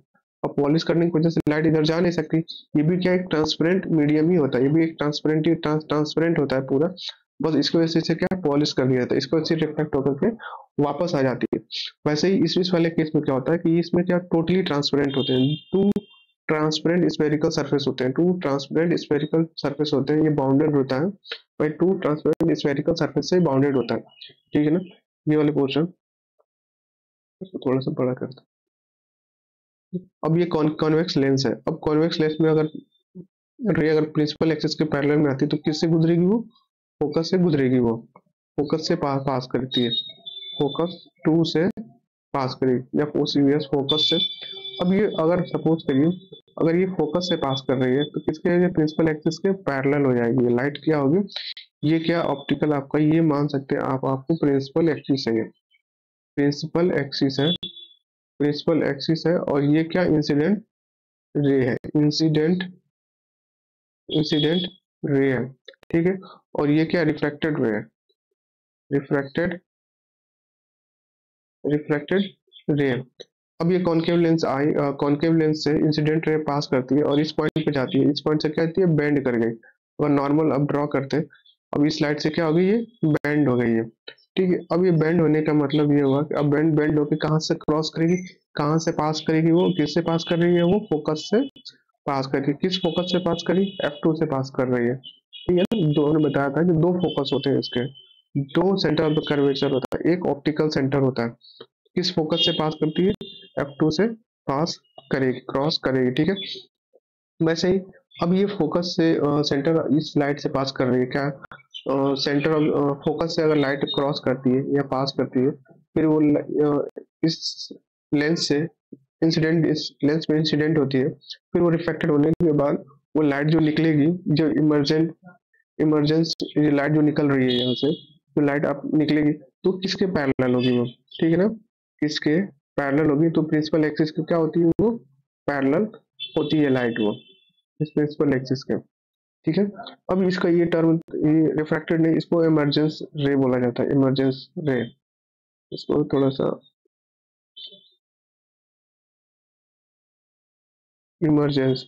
अब पॉलिश करने की वजह से लाइट इधर जा नहीं सकती। ये भी क्या एक ट्रांसपेरेंट मीडियम ही होता है, ये भी एक ट्रांसपेरेंट होता है पूरा, बस इसकी वजह से इसे क्या पॉलिश कर दिया जाता है, इसकी वजह से रिफ्लेक्ट होकर के वापस आ जाती है। वैसे ही इस वाले केस में क्या होता है कि इसमें क्या टोटली ट्रांसपेरेंट होते हैं, टू ट्रांसपेरेंट स्फेरिकल सरफेस होते हैं, टू ट्रांसपेरेंट स्फेरिकल सरफेस होते हैं, ये बाउंडेड होता है भाई, टू ट्रांसपेरेंट स्फेरिकल सरफेस से बाउंडेड होता है, ठीक है ना। ये वाले पोर्शन इसको थोड़ा सा बड़ा करते हैं। अब ये कॉन्वेक्स लेंस है, अब कॉन्वेक्स लेंस में अगर रे अगर प्रिंसिपल एक्सिस के पैरेलल में आती है तो किससे गुजरेगी वो, फोकस से गुजरेगी वो, फोकस से पास करती है, फोकस टू से पास करेगी या फोकस फोकस से। अब ये अगर सपोज करिए अगर ये फोकस से पास कर रही है तो किसके प्रिंसिपल एक्सिस के पैरेलल हो जाएगी, लाइट क्या होगी, ये क्या ऑप्टिकल आपका, ये मान सकते हैं आप, आपको प्रिंसिपल एक्सिस है, ये प्रिंसिपल एक्सिस है, प्रिंसिपल एक्सिस है, और ये क्या इंसिडेंट रे है, इंसिडेंट इंसिडेंट रे है, ठीक है। और ये क्या रिफ्रैक्टेड रे है, रिफ्रैक्टेड रिफ्रैक्टेड रे। अब ये कॉनकेव लेंस आई, कॉनकेव लेंस से इंसिडेंट रे पास करती है और इस पॉइंट पे जाती है, इस पॉइंट से क्या होती है, बेंड कर गई। अगर नॉर्मल अब ड्रॉ करते हैं, अब इस लाइट से क्या हो गई, ये बेंड हो गई है, ठीक है। अब ये बेंड होने का मतलब ये हुआ कि अब बेंड बेंड होकर कहाँ से क्रॉस करेगी, कहाँ से पास करेगी, वो किससे पास कर रही है, वो फोकस से पास करके, किस फोकस से पास करी, F2 से पास कर रही है, ठीक है ना। दो ने बताया था कि दो फोकस होते हैं इसके, दो सेंटर ऑफ द कर्वेचर होता है, एक ऑप्टिकल सेंटर होता है, किस फोकस से पास करती है, F2 से पास करेगी, क्रॉस करेगी, ठीक है। वैसे ही अब ये फोकस से सेंटर इस लाइट से पास कर रही है, क्या सेंटर ऑफ फोकस से अगर लाइट क्रॉस करती है या पास करती है, फिर वो इस लेंस से इंसिडेंट, इस लेंस में इंसिडेंट होती है, फिर वो रिफ्लेक्टेड होने के बाद वो लाइट जो निकलेगी, जो इमरजेंस लाइट जो निकल रही है यहाँ से, जो लाइट आप निकलेगी तो किसके पैरेलल होगी वो, ठीक है ना, किसके पैरेलल होगी, तो प्रिंसिपल एक्सिस की क्या होती है, वो पैरेलल होती है लाइट वो, इस प्रिंसिपल एक्सिस के, ठीक है। अब इसका ये टर्म, ये रिफ्रैक्टेड नहीं, इसको इमरजेंस रे बोला जाता है, इमरजेंस रे। इसको थोड़ा सा इमरजेंस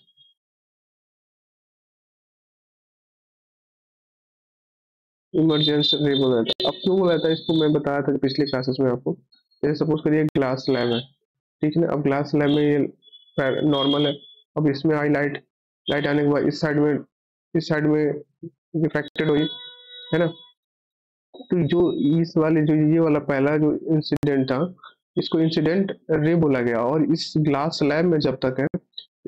इमरजेंस रे बोला जाता है। अब क्यों बोला जाता है इसको, मैं बताया था पिछले क्लासेस में आपको। जैसे सपोज करिए ग्लास लैब है, ठीक है ना, अब ग्लास लैब में ये नॉर्मल है, अब इसमें आई लाइट, लाइट आने के बाद इस साइड में रिफ्रैक्टेड हुई, है ना। तो जो इस वाले जो ये वाला पहला जो इंसिडेंट था, इसको इंसिडेंट रे बोला गया, और इस ग्लास लैब में जब तक है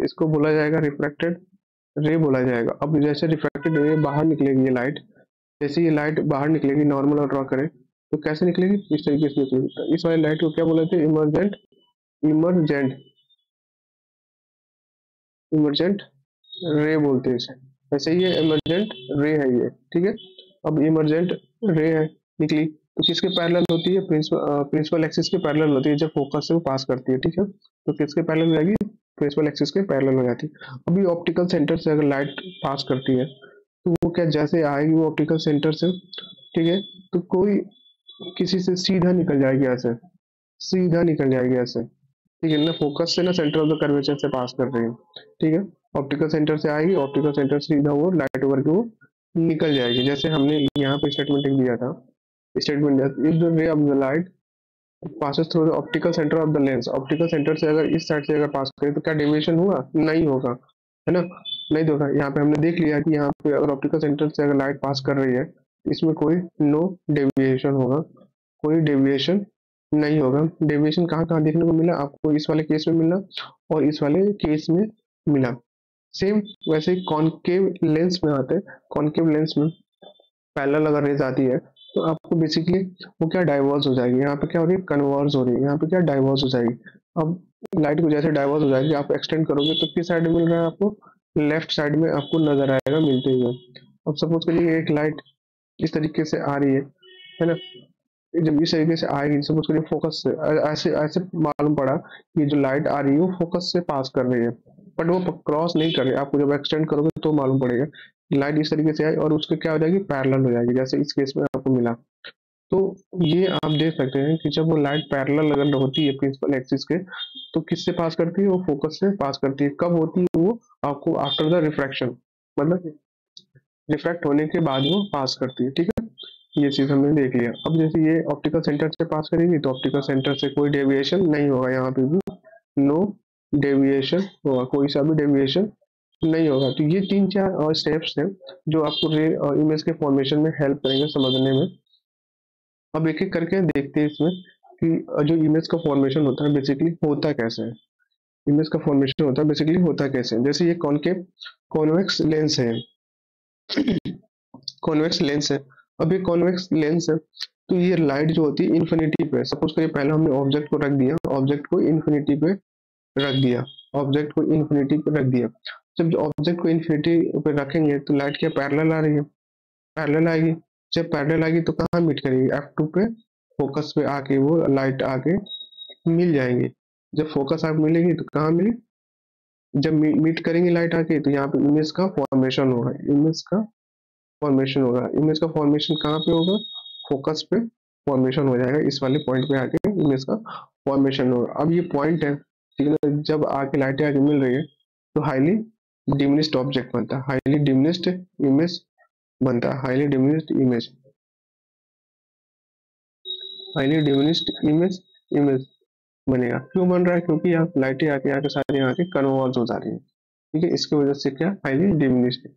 इसको बोला जाएगा रिफ्रैक्टेड रे बोला जाएगा। अब जैसे रिफ्रैक्टेड रे बाहर निकलेगी ये लाइट, जैसे ये लाइट बाहर निकलेगी, नॉर्मल और ड्रॉ करें तो कैसे निकलेगी, इस तरीके से निकलेगी। तो इस वाली लाइट को क्या बोलते हैं, इमरजेंट इमरजेंट रे बोलते हैं इसे। वैसे ये इमरजेंट रे है ये, ठीक है। अब इमरजेंट रे है निकली तो किसके पैरेलल होती है, प्रिंसिपल एक्सिस के पैरेलल होती है, जब फोकस से वो पास करती है, ठीक है। तो किसके पैरेलल हो जाएगी, प्रिंसिपल एक्सिस के पैरेलल हो जाती है। अभी ऑप्टिकल सेंटर से अगर लाइट पास करती है तो वो क्या जैसे आएगी वो ऑप्टिकल सेंटर से, ठीक है, तो कोई किसी से सीधा निकल जाएगी ऐसे, सीधा निकल जाएगी ऐसे, ठीक है ना, फोकस से ना सेंटर ऑफ द कर्वेचर से पास कर रही है, ठीक है। ऑप्टिकल सेंटर से आएगी, ऑप्टिकल सेंटर से सीधा वो लाइट ओवर के वो निकल जाएगी, जैसे हमने यहाँ पे स्टेटमेंट दिया था, statement is the ray of the light passes through the optical centre of the lens. Optical centre से अगर इस साइड से अगर पास करे तो क्या डेविएशन हुआ? नहीं होगा, है ना? नहीं तो होगा। यहाँ पे हमने देख लिया कि यहाँ पे अगर ऑप्टिकल सेंटर से अगर लाइट पास कर रही है, इसमें कोई नो डेविएशन होगा, कोई डेविएशन नहीं होगा। डेविएशन कहाँ कहाँ देखने को मिला आपको? इस वाले केस में मिला और इस वाले केस में मिला। सेम वैसे ही कॉनकेव लेंस में आते हैं। कॉनकेव लेंस में पैरेलल अगर रेज आती है तो आपको बेसिकली वो क्या डाइवर्स हो जाएगी, यहाँ पे क्या हो रही है? कन्वर्स हो रही है, यहाँ पे क्या डाइवर्स हो जाएगी। अब लाइट को जैसे डाइवर्स हो जाएगी, आप एक्सटेंड करोगे तो किस साइड में मिल रहा है आपको? लेफ्ट साइड में आपको नजर आएगा मिलते हुए। अब सपोज करिए एक लाइट इस तरीके से आ रही है ना? जब इस तरीके से आएगी, सपोज करिए फोकस से ऐसे ऐसे मालूम पड़ा कि जो लाइट आ रही है वो फोकस से पास कर रही है, बट वो क्रॉस नहीं कर रही है। आपको जब एक्सटेंड करोगे तो मालूम पड़ेगा लाइट इस तरीके से आई और उसके क्या हो जाएगी? पैरेलल हो जाएगी, जैसे इस केस में आपको मिला। तो ये आप देख सकते हैं कि जब वो लाइट पैरेलल अगर होती है प्रिंसिपल एक्सिस के, तो किससे पास करती है? वो फोकस से पास करती है। कब होती है वो? आपको आफ्टर द रिफ्रैक्शन, मतलब रिफ्रैक्ट होने के बाद वो पास करती है। ठीक है, ये चीज हमने देख लिया। अब जैसे ये ऑप्टिकल सेंटर से पास करेगी तो ऑप्टिकल सेंटर से कोई डेविएशन नहीं होगा, यहाँ पे भी नो डेविएशन होगा, कोई सा भी डेविएशन नहीं होगा। तो ये तीन चार स्टेप्स हैं जो आपको रे इमेज के फॉर्मेशन में हेल्प करेंगे समझने में। अब एक एक करके देखते हैं इसमें कि जो इमेज का फॉर्मेशन होता है बेसिकली होता कैसे है। इमेज का फॉर्मेशन होता है बेसिकली होता कैसे है? जैसे ये कॉनकेव कॉन्वेक्स लेंस है, कॉन्वेक्स लेंस है। अब ये कॉन्वेक्स लेंस है तो ये लाइट जो होती है इन्फिनिटी पे, सपोज करिए पहले हमने ऑब्जेक्ट को रख दिया, ऑब्जेक्ट को इन्फिनिटी पे रख दिया, ऑब्जेक्ट को इन्फिनिटी पे रख दिया। जब ऑब्जेक्ट को इन्फिनिटी पे रखेंगे तो लाइट क्या पैरेलल आ रही है? पैरेलल आएगी। जब पैरेलल आएगी तो कहाँ मीट करेगी? F2 पे फोकस पे आके वो लाइट आके मिल जाएंगी। जब फोकस आप मिलेगी तो कहाँ मिली? जब मीट करेंगी लाइट आके तो यहाँ पे इमेज का फॉर्मेशन होगा, इमेज का फॉर्मेशन होगा। इमेज का फॉर्मेशन कहाँ पे होगा? फोकस पे फॉर्मेशन हो जाएगा, इस वाले पॉइंट पे आके इमेज का फॉर्मेशन होगा। अब ये पॉइंट है, ठीक है ना? जब आके लाइटें आके मिल रही है तो हाईली डिमिनिश्ड ऑब्जेक्ट बनता है, हाईली डिमिनिश्ड इमेज बनता है, highly diminished image, highly diminished image image बनेगा। क्यों बन रहा है? क्योंकि यहाँ लाइटें आके आके सारी यहाँ के कन्वर्ज हो जा रही है। ठीक है, इसकी वजह से क्या हाईली डिमिनिश्ड।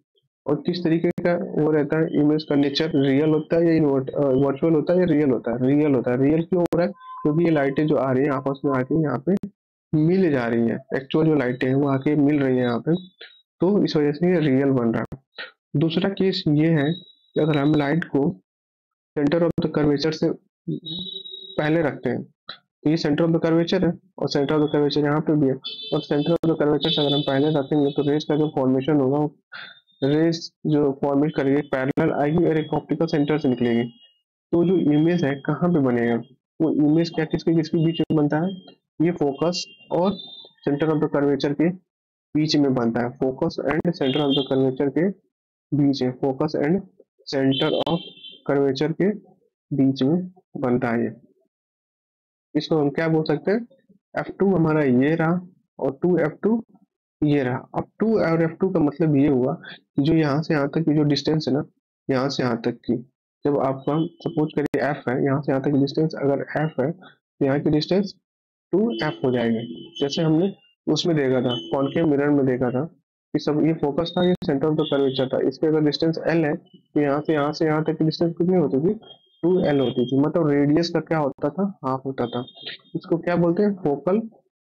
और किस तरीके का वो रहता है? इमेज का नेचर रियल होता है या वर्चुअल होता है या रियल होता है? रियल होता है। रियल क्यों हो रहा है? क्योंकि ये लाइटें जो आ रही है आपस में आके यहाँ पे मिल जा रही है, एक्चुअल जो लाइटें हैं वो आके मिल रही है यहाँ पे, तो इस वजह से ये रियल बन रहा है। दूसरा केस ये है कि अगर हम लाइट को सेंटर ऑफ द कर्वेचर से पहले रखते हैं, तो ये सेंटर ऑफ द कर्वेचर है और सेंटर ऑफ द कर्वेचर यहाँ पे भी है, और सेंटर ऑफ द कर्वेचर से अगर हम पहले रखेंगे तो रेस का जो फॉर्मेशन होगा, रेस जो फॉर्मेट करेगी पैरेलल आएगी और एक ऑप्टिकल सेंटर से निकलेगी। तो जो इमेज है कहाँ पे बनेगा? वो इमेज क्या किसके किसके बीच में बनता है? ये फोकस और सेंटर ऑफ द कर्वेचर के बीच में बनता है, focus and centre of the curvature के बीच में, focus and centre of curvature के बीच में बनता है ये। इसको हम क्या बोल सकते हैं? F2 हमारा ये रहा और 2F2 ये रहा। अब 2 और F2 का मतलब ये हुआ कि जो यहाँ से यहाँ तक की जो डिस्टेंस है ना, यहाँ से यहाँ तक की, जब आपका सपोज करिए F है, यहाँ से यहाँ तक की डिस्टेंस अगर F है तो यहाँ की डिस्टेंस 2F हो जाएगी। जैसे हमने उसमें देखा था, कॉनकेव मिरर में देखा था कि सब ये फोकस था, ये सेंटर ऑफ द कर्वेचर था। इसके अगर डिस्टेंस L है तो यहाँ से यहाँ तक की डिस्टेंस कितनी होती थी? 2L होती थी। मतलब रेडियस का क्या होता था? हाफ होता था। इसको क्या बोलते हैं? फोकल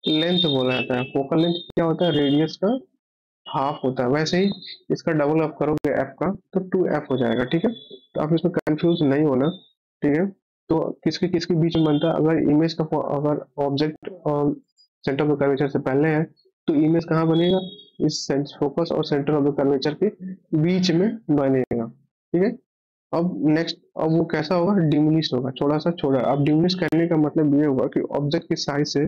लेंथ बोला जाता है। फोकल लेंथ क्या होता है? रेडियस का हाफ होता है। वैसे ही इसका डबल अप करोगे एफ का तो 2F हो जाएगा। ठीक है, तो आप इसमें कंफ्यूज नहीं होना। ठीक है, तो किसके किसके बीच में बनता है? अगर इमेज का अगर object centre of the curvature से पहले है तो इमेज कहाँ बनेगा? इस फोकस और सेंटर ऑफ द कर्वेचर के बीच में बनेगा। ठीक है, अब नेक्स्ट, अब वो कैसा होगा? डिमिनिश होगा, थोड़ा सा छोटा। अब डिमिनिश करने का मतलब ये होगा कि ऑब्जेक्ट की साइज से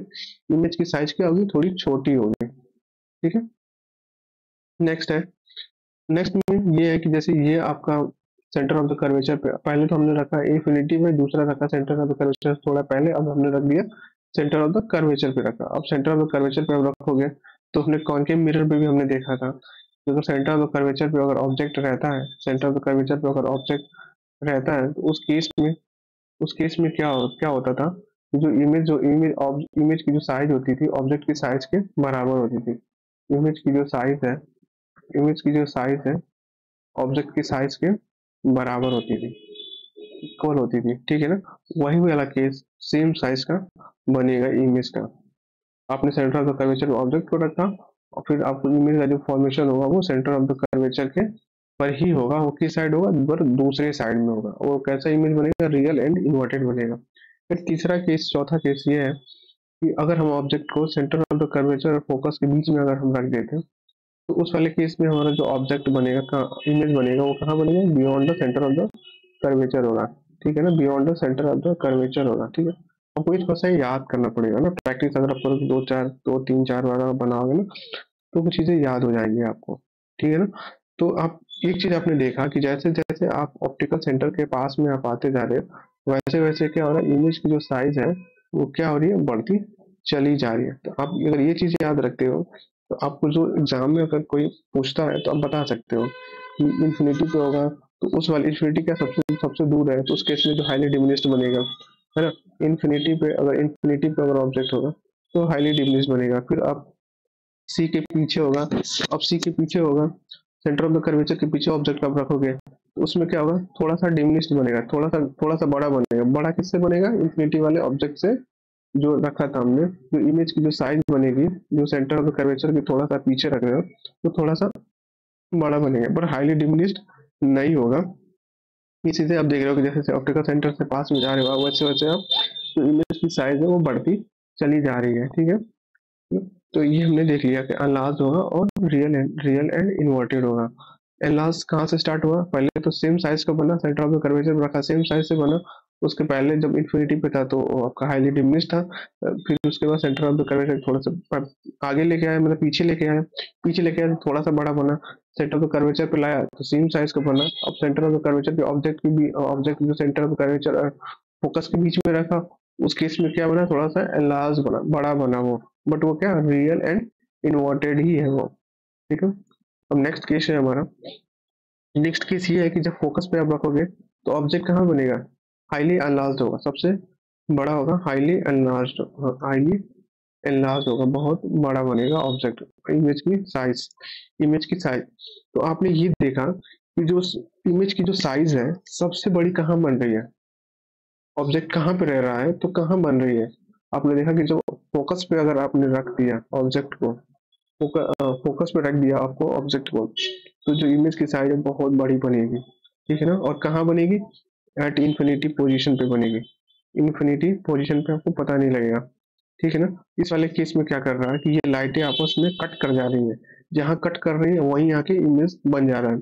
इमेज की साइज क्या होगी? थोड़ी छोटी होगी। ठीक है, नेक्स्ट है, नेक्स्ट में ये है कि जैसे ये आपका सेंटर ऑफ द कर्वेचर पे, पहले तो हमने रखा इन्फिनिटी में, दूसरा रखा सेंटर ऑफ द कर्वेचर थोड़ा पहले, अब हमने रख दिया सेंटर ऑफ द कर्वेचर पे रखा। अब सेंटर ऑफ द कर्वेचर पे अब रखोगे तो हमने कॉनकेव मिरर पे भी हमने देखा था कि अगर सेंटर ऑफ द कर्वेचर पे अगर ऑब्जेक्ट रहता है, सेंटर ऑफ द कर्वेचर पे अगर ऑब्जेक्ट रहता है तो उस केस में क्या होता था इमेज की जो साइज होती थी ऑब्जेक्ट की साइज के बराबर होती थी। इमेज की जो साइज है इमेज की जो साइज है ऑब्जेक्ट की साइज के बराबर होती थी, इक्वल होती थी, ठीक है ना। वही वाला केस सेम साइज का बनेगा इमेज का। आपने centre of the curvature object को रखा और फिर आपको इमेज का जो फॉर्मेशन होगा वो सेंटर ऑफ द कर्वेचर के पर ही होगा। वो किस साइड होगा, पर दूसरे साइड में होगा। वो कैसा इमेज बनेगा, रियल एंड इन्वर्टेड बनेगा। फिर तीसरा केस, चौथा केस ये है कि अगर हम ऑब्जेक्ट को सेंटर ऑफ द कर्वेचर और फोकस के बीच में अगर हम रख देते हैं तो उस वाले केस में हमारा जो ऑब्जेक्ट बनेगा, इमेज बनेगा, वो कहाँ बनेगा, beyond the centre of the curvature होगा, ठीक है ना, beyond the centre of the curvature होगा, ठीक है। आपको इस थोड़ा सा याद करना पड़ेगा ना, प्रैक्टिस अगर आप करोगे दो तीन चार बार आप बनाओगे ना तो कुछ चीजें याद हो जाएंगी आपको, ठीक है ना। तो आप एक चीज आपने देखा कि जैसे जैसे आप ऑप्टिकल सेंटर के पास में आप आते जा रहे हो वैसे वैसे क्या हो रहा है, इमेज की जो साइज है वो क्या हो रही है, बढ़ती चली जा रही है। तो आप अगर ये चीज याद रखते हो तो आपको जो एग्जाम में अगर कोई पूछता है तो आप बता सकते हो कि इन्फिनिटी पे होगा तो उस वाली इन्फिनिटी क्या सबसे सबसे दूर है, तो उस केस में जो हाईली डिमिनिस्ड बनेगा, है ना। इन्फिनिटी पे अगर ऑब्जेक्ट होगा तो हाईली डिमिनिस्ड बनेगा। फिर आप सी के पीछे होगा, अब सी के पीछे होगा, सेंटर ऑफ द कर्वेचर के पीछे ऑब्जेक्ट आप रखोगे तो उसमें क्या होगा, थोड़ा सा डिमिनिश्ड बनेगा, थोड़ा सा बड़ा बनेगा। बड़ा किससे बनेगा, इन्फिनिटी वाले ऑब्जेक्ट से जो रखा था हमने। जो इमेज की जो साइज बनेगी, जो सेंटर ऑफ द कर्वेचर के थोड़ा सा पीछे रख रहे हो तो थोड़ा सा बड़ा बनेगा, पर हाईली डिमिनिश्ड नहीं होगा। इसी से आप देख रहे हो कि जैसे ऑप्टिकल सेंटर से पास में जा रहे हो वैसे वैसे आप जो इमेज की साइज है वो बढ़ती चली जा रही है, ठीक है। तो ये हमने देख लिया कि अनलार्ज होगा और रियल एंड इन्वर्टेड होगा। एनलार्ज कहाँ से स्टार्ट हुआ, पहले तो सेम साइज का बना, सेंटर ऑफ द कर्वेचर रखा सेम साइज से बना। उसके पहले जब इन्फिनिटी पे था तो वो आपका हाईली डिमिनिश था। फिर उसके बाद सेंटर ऑफ द कर्वेचर थोड़ा सा आगे लेके आया, मतलब पीछे लेके आया तो थोड़ा सा बड़ा बना। सेंटर ऑफ द कर्वेचर पे लाया तो सेम साइज का बना। अब सेंटर ऑफ द कर्वेचर पे ऑब्जेक्ट जो सेंटर ऑफ द कर्वेचर और फोकस के बीच में रखा, उस केस में क्या बना, थोड़ा सा एनलार्ज बना, बड़ा बना वो। बट वो क्या, रियल एंड इन्वर्टेड ही है वो, ठीक है। अब नेक्स्ट केस है हमारा। नेक्स्ट केस ये है कि जब फोकस पे आप रखोगे तो ऑब्जेक्ट कहाँ बनेगा, हाईली अनलार्ज्ड होगा, सबसे बड़ा होगा, हाईली एनलार्ज होगा, बहुत बड़ा बनेगा ऑब्जेक्ट। इमेज की साइज तो आपने ये देखा कि जो इमेज की जो साइज है सबसे बड़ी कहाँ बन रही है, ऑब्जेक्ट कहाँ पे रह रहा है तो कहाँ बन रही है। आपने देखा कि जो फोकस पे अगर आपने रख दिया ऑब्जेक्ट को, फोकस पे रख दिया आपको ऑब्जेक्ट को, तो जो इमेज की साइज है बहुत बड़ी बनेगी, ठीक है ना। और कहाँ बनेगी, एट इन्फिनिटी पोजीशन पे बनेगी। इन्फिनिटी पोजीशन पे आपको पता नहीं लगेगा, ठीक है ना। इस वाले केस में क्या कर रहा है कि ये लाइटें आपस में कट कर जा रही है, जहाँ कट कर रही है वहीं आके इमेज बन जा रहा है।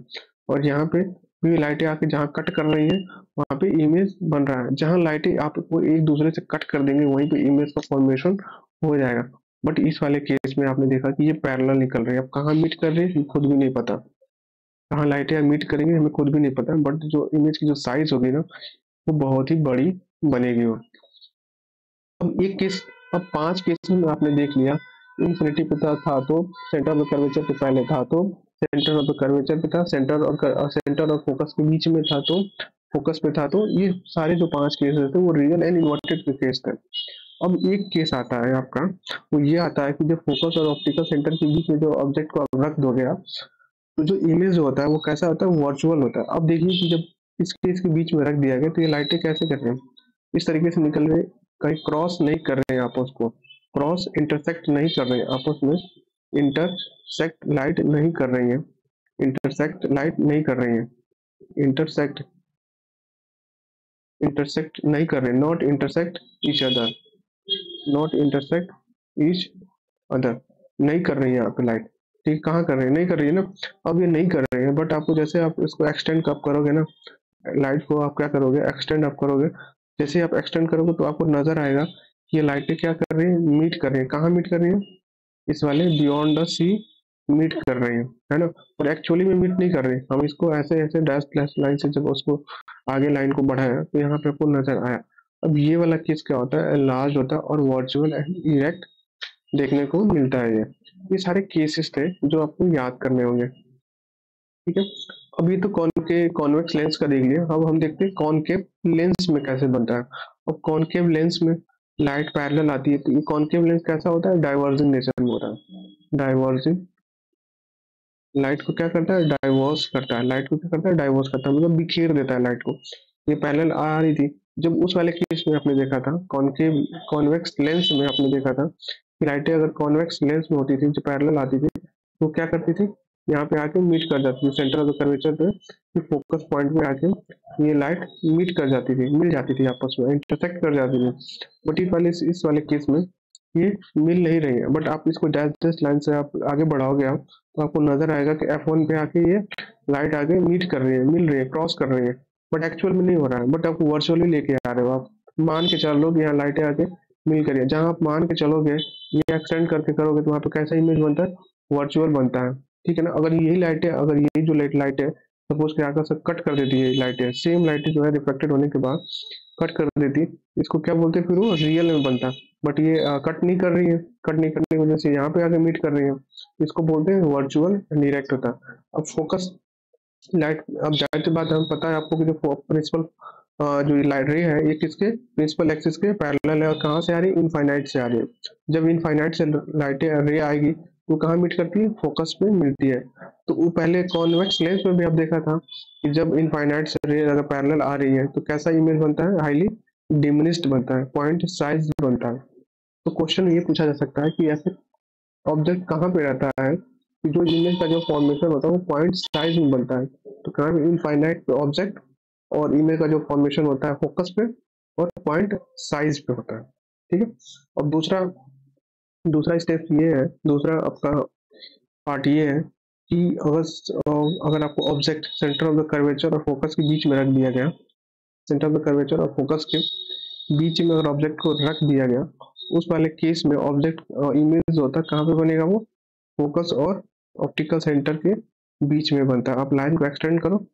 और यहाँ पे भी लाइटें आके जहाँ कट कर रही है वहां पे इमेज बन रहा है। जहाँ लाइटें आपको एक दूसरे से कट कर देंगे वहीं पे इमेज का फॉर्मेशन हो जाएगा। बट इस वाले केस में आपने देखा कि ये पैरेलल निकल रही है, अब कहाँ मीट कर रही है खुद भी नहीं पता, कहाँ लाइटें मीट करेंगे हमें खुद भी नहीं पता। बट जो इमेज की जो साइज होगी ना वो बहुत ही बड़ी बनेगी वो। अब एक केस, अब 5 केस में आपने देख लिया। इन्फिनिटी पे था तो सेंटर ऑफ द कर्वेचर पे पहले था तो सेंटर ऑफ द कर्वेचर पे था, सेंटर और फोकस के बीच में था तो फोकस पे था। तो ये सारे जो 5 केसेस थे वो रियल एंड इन्वर्टेड के केस थे। अब एक केस आता है आपका, वो ये आता है कि जब फोकस और ऑप्टिकल सेंटर के बीच में जो ऑब्जेक्ट को आप रख दोगे आप, तो जो इमेज जो होता है वो कैसा होता है, वर्चुअल होता है। अब देखिए कि जब इस केस के बीच में रख दिया गया तो ये लाइटें कैसे कर रहे हैं, इस तरीके से निकल रहे, कहीं क्रॉस नहीं कर रहे हैं आपस को, क्रॉस इंटरसेक्ट नहीं कर रहे हैं आपस में, इंटरसेक्ट लाइट नहीं कर रही है, इंटरसेक्ट लाइट नहीं कर रही है, इंटरसेक्ट इंटरसेक्ट नहीं कर रहे, not intersect each other, not intersect each other, नहीं कर रही है यहाँ पे लाइट, ठीक, कहाँ कर रही है, नहीं कर रही है ना। अब ये नहीं कर रही है, बट आपको जैसे आप इसको एक्सटेंड कब करोगे ना, लाइट को आप क्या करोगे, एक्सटेंड आप करोगे। जैसे आप एक्सटेंड करोगे तो आपको नजर आएगा कि ये लाइटें क्या कर रही है, मीट कर रही है, कहाँ मीट कर रही है, इस वाले बियॉन्ड द सी मीट कर रही है ना। और एक्चुअली में मीट नहीं कर रही, हम इसको ऐसे ऐसे डैश डैश लाइन से जब उसको आगे लाइन को बढ़ाया तो यहाँ पे आपको नजर आया। अब ये वाला केस क्या होता है, लार्ज होता है और वर्चुअल एंड इरेक्ट देखने को मिलता है। ये सारे केसेस थे जो आपको याद करने होंगे, ठीक है। अभी तो कॉन्वेक्स लेंस का देख लिया, अब हम देखते हैं कॉनकेव लेंस में कैसे बनता है। अब कॉनकेव लेंस में लाइट पैरेलल आती है तो ये कॉन्केव लेंस कैसा होता है, डाइवर्जिंग नेचर में होता है। डाइवर्जिंग, लाइट को क्या करता है, डाइवर्स करता है, लाइट को क्या करता है, डाइवर्स करता है, मतलब बिखेर देता है लाइट को। ये पैरेलल आ रही थी, जब उस वाले केस में आपने देखा था कॉन्केव, कॉन्वेक्स लेंस में आपने देखा था कि लाइटें अगर कॉन्वेक्स लेंस में होती थी, जो पैरेलल आती थी, तो क्या करती थी, यहाँ पे आके मीट कर जाती थी सेंटर ऑफ द कर्वेचर पे, फोकस पॉइंट पे आके ये लाइट मीट कर जाती थी, मिल जाती थी आपस में, इंटरसेक्ट कर जाती थी। बट इस वाले केस में ये मिल नहीं रही है। बट आप इसको डैश डैश लाइन से आप आगे बढ़ाओगे आप, तो आपको नजर आएगा कि F1 पे आके ये लाइट आगे मीट कर रही है, मिल रही है, क्रॉस कर रही है। बट एक्चुअल में नहीं हो रहा है, बट आप वर्चुअली लेके आ रहे हो, आप मान के चल लो कि यहाँ लाइटें आके मिल कर रही है। जहाँ आप मान के चलोगे, ये एक्सटेंड करके करोगे, तो वहाँ पे कैसा इमेज बनता है, वर्चुअल बनता है। ठीक है ना। अगर यही लाइटें, अगर यही जो लाइट है सपोज के आकर से कट कर देती है, लाइटें सेम लाइटें जो है रिफ्लेक्टेड होने के बाद कट कर देती, इसको क्या बोलते हैं, फिर वो रियल में बनता। बट ये कट नहीं कर रही है, कट नहीं करने की वजह से यहाँ पे आके मीट कर रही है, इसको बोलते हैं वर्चुअल डायरेक्ट होता है। अब फोकस लाइट, अब जाहिर सी बात है, हमें पता है आपको कि जो प्रिंसिपल जो लाइट रे है ये किसके प्रिंसिपल एक्सिस के पैरेलल है, और कहाँ से आ रही है, इनफाइनाइट से आ रही है। जब इनफाइनाइट से लाइटें रे आएगी तो कहाँ मीट करती है, फोकस पे मिलती है। तो वो पहले कॉन्वेक्स लेंस में भी आप देखा था कि जब इनफाइनाइट से रे अगर पैरेलल आ रही है तो कैसा इमेज बनता है, हाईली डिमिनिश्ड बनता है, पॉइंट साइज बनता है। तो क्वेश्चन ये पूछा जा सकता है कि ऐसे ऑब्जेक्ट कहाँ पे रहता है कि जो इमेज का जो फॉर्मेशन होता है वो पॉइंट साइज में बनता है। तो कहाँ पे, इनफाइनाइट ऑब्जेक्ट और इमेज का जो फॉर्मेशन होता है फोकस पे और पॉइंट साइज पे होता है। ठीक है। और दूसरा दूसरा स्टेप ये है, दूसरा आपका पार्ट ये है कि अगर आपको object centre of the curvature और फोकस के बीच में रख दिया गया, सेंटर ऑफ द कर्वेचर और फोकस के बीच में अगर ऑब्जेक्ट को रख दिया गया, उस वाले केस में ऑब्जेक्ट इमेज होता है कहाँ पे बनेगा, वो फोकस और ऑप्टिकल सेंटर के बीच में बनता है। आप लाइन को एक्सटेंड करो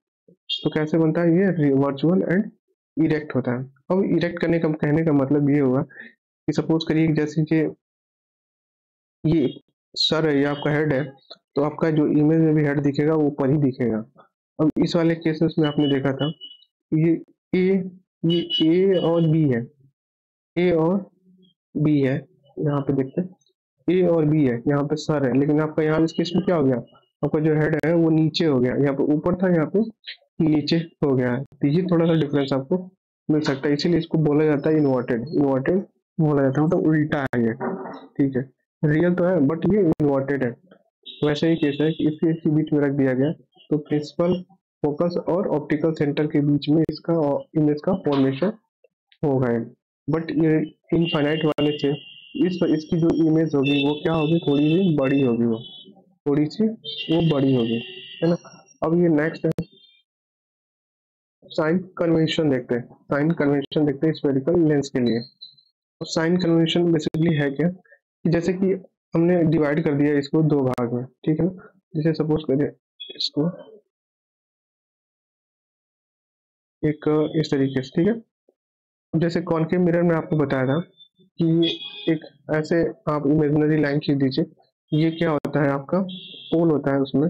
तो कैसे बनता है, ये वर्चुअल एंड इरेक्ट होता है। अब इरेक्ट करने का कहने का मतलब ये होगा कि सपोज करिए जैसे कि ये सर है, ये आपका हेड है, तो आपका जो इमेज में भी हेड दिखेगा वो ऊपर ही दिखेगा। अब इस वाले केसेस में आपने देखा था ये ए ये ए और बी है, ए और बी है, यहाँ पे देखते हैं ए और बी है, यहाँ पे सर है, लेकिन आपका यहाँ इस केस में क्या हो गया, आपका जो हेड है वो नीचे हो गया, यहाँ पे ऊपर था, यहाँ पे नीचे हो गया है। तो ये थोड़ा सा डिफरेंस आपको मिल सकता है, इसीलिए इसको बोला जाता है इन्वर्टेड, इन्वर्टेड बोला जाता है, मतलब उल्टा है ये। ठीक है, रियल तो है बट ये इन्वर्टेड है। वैसे ही केस है कि इसके बीच में रख दिया गया, तो प्रिंसिपल फोकस और ऑप्टिकल सेंटर के बीच में इसका इमेज का फॉर्मेशन होगा। बट ये इनफाइनाइट वाले से इसकी जो इमेज होगी वो क्या होगी, थोड़ी सी बड़ी होगी, वो थोड़ी सी वो बड़ी होगी, है ना। अब ये नेक्स्ट है, साइन कन्वेंशन देखते हैं, साइन कन्वेंशन देखते हैं स्फेरिकल लेंस के लिए। तो साइन कन्वेंशन बेसिकली है क्या, कि जैसे कि हमने डिवाइड कर दिया इसको दो भाग में, ठीक है ना। जैसे सपोज करें इसको एक इस तरीके से, ठीक है। जैसे कॉन्केव मिरर में आपको बताया था कि एक ऐसे आप इमेजिनरी लाइन खींच दीजिए, ये क्या होता है, आपका पोल होता है उसमें,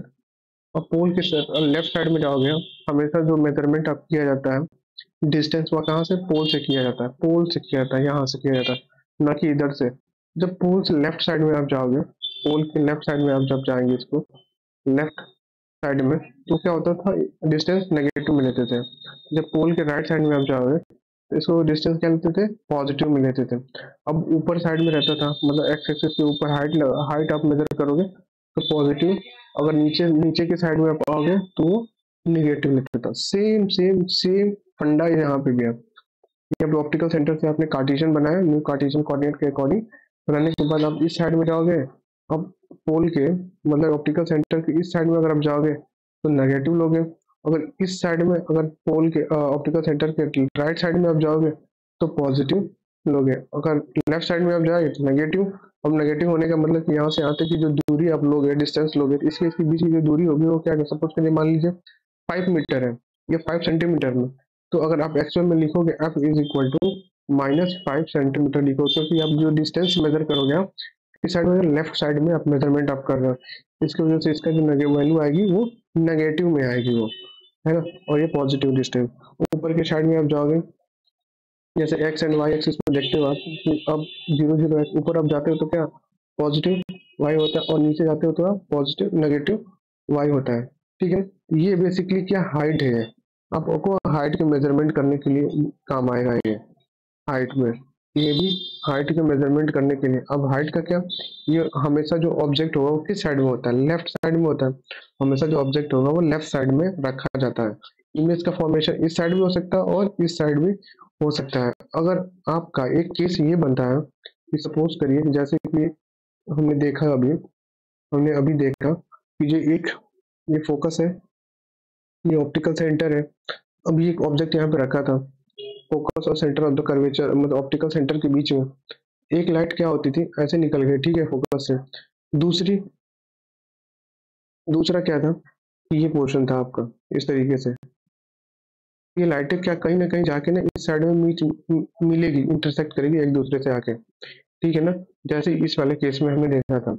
और पोल के लेफ्ट साइड में जाओगे आप, हमेशा जो मेजरमेंट आप किया जाता है डिस्टेंस, वह कहाँ से, पोल से किया जाता है, पोल से किया जाता है, यहाँ से किया जाता है, न कि इधर से। जब पोल से लेफ्ट साइड में आप जाओगे, पोल के लेफ्ट साइड में आप जब जाएंगे इसको लेफ्ट साइड में, तो क्या होता था, डिस्टेंस नेगेटिव में लेते थे। जब पोल के राइट साइड में आप जाओगे तो इसको डिस्टेंस क्या लेते थे, पॉजिटिव में लेते थे। अब ऊपर साइड में रहता था, मतलब एक्स एक्सिस के ऊपर हाइट आप मेजर करोगे तो पॉजिटिव, अगर नीचे नीचे के साइड में आप आओगे तो वो निगेटिव लेता था। सेम सेम सेम फंडा यहाँ पे भी है। यहाँ पे ऑप्टिकल सेंटर से आपने कार्टेशियन बनाया, न्यू कार्टेशियन कोऑर्डिनेट के अकॉर्डिंग बनाने के बाद आप इस साइड में जाओगे, अब पोल के मतलब ऑप्टिकल सेंटर के इस साइड में अगर आप जाओगे तो नेगेटिव लोगे, अगर इस साइड में, अगर पोल के ऑप्टिकल सेंटर के राइट साइड में आप जाओगे तो पॉजिटिव लोगे, अगर लेफ्ट साइड में आप जाओगे तो नेगेटिव। अब नेगेटिव होने का मतलब कि यहाँ से यहाँ तक की जो दूरी आप लोगे, डिस्टेंस लोगे, तो इसके बीच की जो दूरी होगी वो क्या, सपोज करिए मान लीजिए 5 मीटर है या 5 सेंटीमीटर में, तो अगर आप एक्चुअल में लिखोगे F is equal to -5 centimetre लिखो, क्योंकि आप जो डिस्टेंस मेजर करोगे आप इस साइड में, लेफ्ट साइड में आप मेजरमेंट आप कर रहे हो, इसकी वजह से इसका जो वैल्यू आएगी वो नेगेटिव में आएगी वो, है ना। और ये पॉजिटिव डिस्टेंस, ऊपर के साइड में आप जाओगे जैसे एक्स एंड वाई एक्सिस में देखते हो आप कि अब 0 0 ऊपर आप जाते हो तो क्या पॉजिटिव वाई होता है, और नीचे जाते हो तो आप पॉजिटिव नेगेटिव वाई होता है। ठीक है, ये बेसिकली क्या हाइट है, आपको हाइट के मेजरमेंट करने के लिए काम आएगा ये। हाइट में ये भी हाइट के मेजरमेंट करने के लिए। अब हाइट का क्या, ये हमेशा जो ऑब्जेक्ट होगा वो किस साइड में होता है, लेफ्ट साइड में होता है। हमेशा जो ऑब्जेक्ट होगा वो लेफ्ट साइड में रखा जाता है। इमेज का फॉर्मेशन इस साइड भी हो सकता है और इस साइड भी हो सकता है। अगर आपका एक केस ये बनता है कि सपोज करिए जैसे कि हमने देखा अभी, हमने अभी देखा कि ये फोकस है, ये ऑप्टिकल सेंटर है। अब ये एक ऑब्जेक्ट यहाँ पे रखा था, फोकस और सेंटर ऑफ द कर्वेचर मतलब ऑप्टिकल सेंटर के बीच में एक लाइट क्या होती थी ऐसे निकल गई, ठीक है, फोकस से। दूसरी दूसरा क्या था कि ये पोर्शन था आपका इस तरीके से। ये लाइटें क्या कहीं ना कहीं जाके ना इस साइड में मिलेगी, इंटरसेक्ट करेगी एक दूसरे से आके, ठीक है ना। जैसे इस वाले केस में हमने देखा था,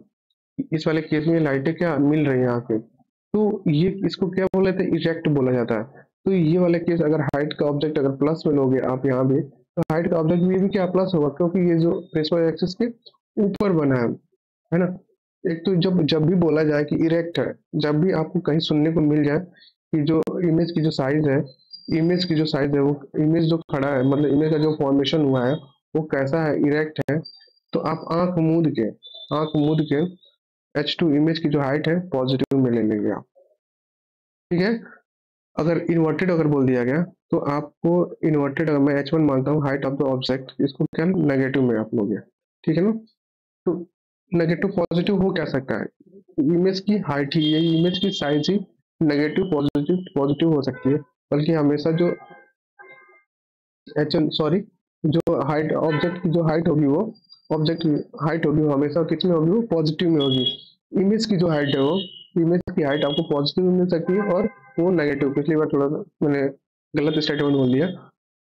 इस वाले केस में लाइटें क्या मिल रही हैं आके, तो ये इसको क्या बोला जाता है, इरेक्ट बोला जाता है। तो ये वाला केस अगर हाइट का ऑब्जेक्ट अगर प्लस में लोगे आप यहाँ पे, तो हाइट का ऑब्जेक्ट भी क्या प्लस होगा, क्योंकि ये जो प्रिंसिपल एक्सिस के ऊपर बना है ना। एक तो जब जब भी बोला जाए कि इरेक्ट है, जब भी आपको कहीं सुनने को मिल जाए कि जो इमेज की जो साइज है, इमेज की जो साइज है वो इमेज जो खड़ा है मतलब इमेज का जो फॉर्मेशन हुआ है वो कैसा है, इरेक्ट है, तो आप आंख मूंद के H2 इमेज की जो हाइट है पॉजिटिव में ले लेंगे आप। ठीक है, अगर इन्वर्टेड अगर बोल दिया गया तो आपको इन्वर्टेड अगर मैं H1 मानता हूँ हाइट ऑफ द ऑब्जेक्ट, इसको क्या नेगेटिव में आप लोगे, ठीक है ना। तो नेगेटिव पॉजिटिव हो क्या सकता है, इमेज की हाइट ही, यही इमेज की साइज ही नेगेटिव पॉजिटिव पॉजिटिव हो सकती है। बल्कि हमेशा जो एच सॉरी जो हाइट ऑब्जेक्ट की जो हाइट होगी वो ऑब्जेक्ट की हाइट होगी वो हमेशा किस में होगी, वो पॉजिटिव में होगी। इमेज की जो हाइट है वो इमेज की हाइट आपको पॉजिटिव में मिल सकती है और वो नेगेटिव, पिछली बार थोड़ा सा मैंने गलत स्टेटमेंट बोल दिया,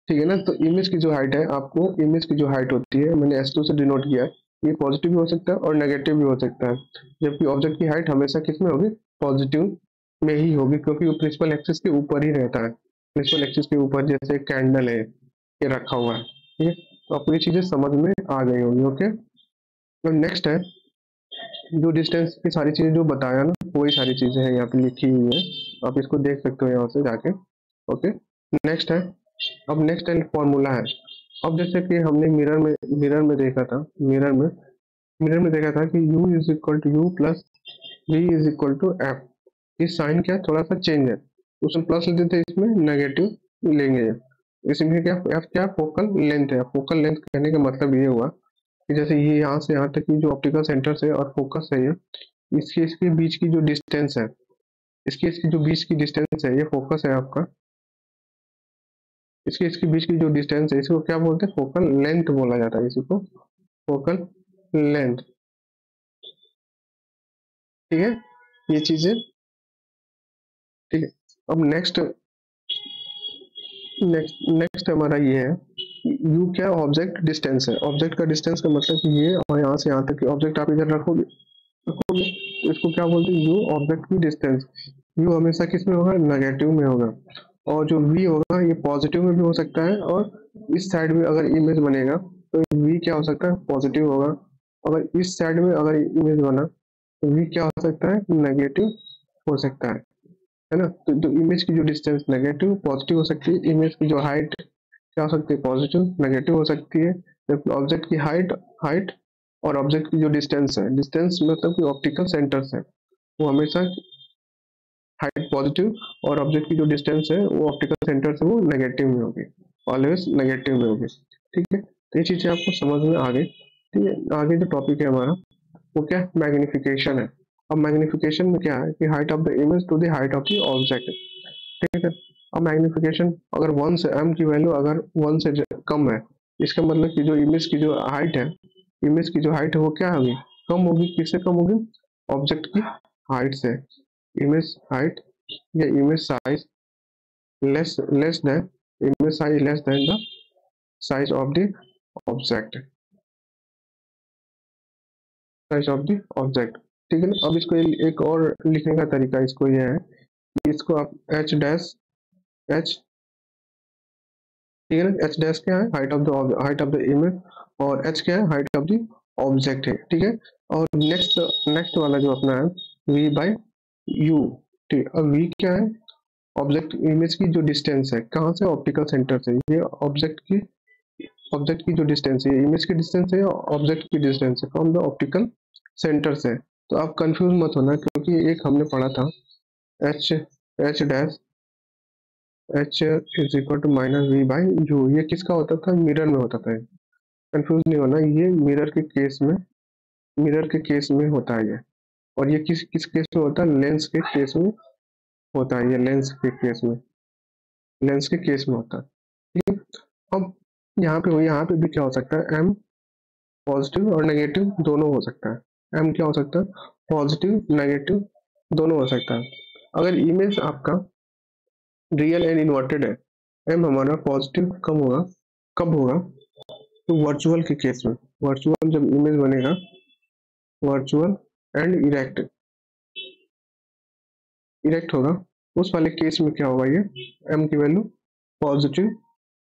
ठीक है ना। तो इमेज की जो हाइट है, आपको इमेज की जो हाइट होती है मैंने S2 से डिनोट किया है, ये पॉजिटिव भी हो सकता है और नेगेटिव भी हो सकता है। जबकि ऑब्जेक्ट की हाइट हमेशा किस में होगी, पॉजिटिव में ही होगी, क्योंकि वो प्रिंसिपल एक्सिस के ऊपर ही रहता है। प्रिंसिपल एक्सिस के ऊपर जैसे कैंडल है ये रखा हुआ है, ठीक है। तो आपको ये चीजें समझ में आ गई होंगी, ओके। तो नेक्स्ट है जो डिस्टेंस की सारी चीजें जो बताया ना, वही सारी चीजें हैं यहाँ पे लिखी हुई है, आप इसको देख सकते हो यहाँ से जाके, ओके। नेक्स्ट है, अब नेक्स्ट है फॉर्मूला है। अब जैसे कि हमने मिरर में देखा था, मिरर में देखा था कि u is equal to U plus v is equal to F. इस साइन क्या थोड़ा सा चेंज है, उसमें प्लस लेते थे, इसमें नेगेटिव लेंगे। इसमें क्या एफ क्या फोकल लेंथ है। फोकल लेंथ कहने का मतलब ये हुआ कि जैसे ये यहाँ से यहाँ तक की जो ऑप्टिकल सेंटर से और फोकस है ये, इसके इसके बीच की जो डिस्टेंस है, इसके इसकी जो बीच की डिस्टेंस है, ये फोकस है आपका, इसके इसके बीच की जो डिस्टेंस है इसको क्या बोलते हैं, फोकल लेंथ बोला जाता है, इसी को फोकल लेंथ, ठीक है, ये चीजें, ठीक है। अब नेक्स्ट नेक्स्ट नेक्स्ट हमारा ये है यू क्या ऑब्जेक्ट डिस्टेंस है। ऑब्जेक्ट का डिस्टेंस का मतलब कि ये और यहाँ से यहाँ तक की ऑब्जेक्ट आप इधर रखोगे तो इसको क्या बोलते हैं, यू ऑब्जेक्ट की डिस्टेंस। यू हमेशा किस में होगा, नेगेटिव में होगा। और जो वी होगा ये पॉजिटिव में भी हो सकता है, और इस साइड में अगर इमेज बनेगा तो वी क्या हो सकता है, पॉजिटिव होगा। अगर इस साइड में अगर इमेज बना तो वी क्या हो सकता है, नेगेटिव हो सकता है ना। तो इमेज की जो डिस्टेंस नेगेटिव पॉजिटिव हो सकती है, इमेज की जो हाइट क्या हो सकती है, पॉजिटिव नेगेटिव हो सकती है। जबकि ऑब्जेक्ट की हाइट हाइट और ऑब्जेक्ट की जो डिस्टेंस है, डिस्टेंस मतलब कि ऑप्टिकल सेंटर से, वो हमेशा हाइट पॉजिटिव और ऑब्जेक्ट की जो डिस्टेंस है वो ऑप्टिकल सेंटर से वो नेगेटिव में होगी, ऑलवेज नेगेटिव में होगी, ठीक है। तो ये चीजें आपको समझ में आ गई, ठीक है। आगे जो टॉपिक है हमारा वो क्या मैग्निफिकेशन है। अब मैग्निफिकेशन में क्या है कि height of the image to the height of the object, ठीक है। अब मैग्निफिकेशन अगर वन से एम की वैल्यू अगर वन से कम है, इसका मतलब कि जो इमेज की जो हाइट है, इमेज की जो हाइट है वो क्या होगी, कम होगी। किससे कम होगी, ऑब्जेक्ट की हाइट से। इमेज हाइट या image size less less than image size less than the size of the object, size of the object, ठीक है ना। अब इसको एक और लिखने का तरीका इसको ये है कि इसको आप एच डैश एच ठीक है ना। एच डैश क्या है, हाइट ऑफ द इमेज, और एच क्या है, हाइट ऑफ द ऑब्जेक्ट है, ठीक है। और नेक्स्ट नेक्स्ट वाला जो अपना है वी बाय यू, ठीक है। अब वी क्या है, ऑब्जेक्ट इमेज की जो डिस्टेंस है, कहाँ से, ऑप्टिकल सेंटर से। ये ऑब्जेक्ट की जो डिस्टेंस है, इमेज की डिस्टेंस है, ऑब्जेक्ट की डिस्टेंस है फ्रॉम द ऑप्टिकल सेंटर से। तो आप कंफ्यूज मत होना, क्योंकि एक हमने पढ़ा था H H dash H is equal to minus V by U, ये किसका होता था, मिरर में होता था। कंफ्यूज नहीं होना, ये मिरर के केस में होता है ये। और ये किस किस केस में होता है, लेंस के केस में होता है, ये लेंस के केस में होता है, ठीक है। अब यहाँ पे भी क्या हो सकता है, एम पॉजिटिव और नेगेटिव दोनों हो सकता है। एम क्या हो सकता है, पॉजिटिव नेगेटिव दोनों हो सकता है। अगर इमेज आपका रियल एंड इन्वर्टेड है, एम हमारा पॉजिटिव कब होगा, तो वर्चुअल के केस में। वर्चुअल जब इमेज बनेगा, वर्चुअल एंड इरेक्ट होगा, उस वाले केस में क्या होगा, ये एम की वैल्यू पॉजिटिव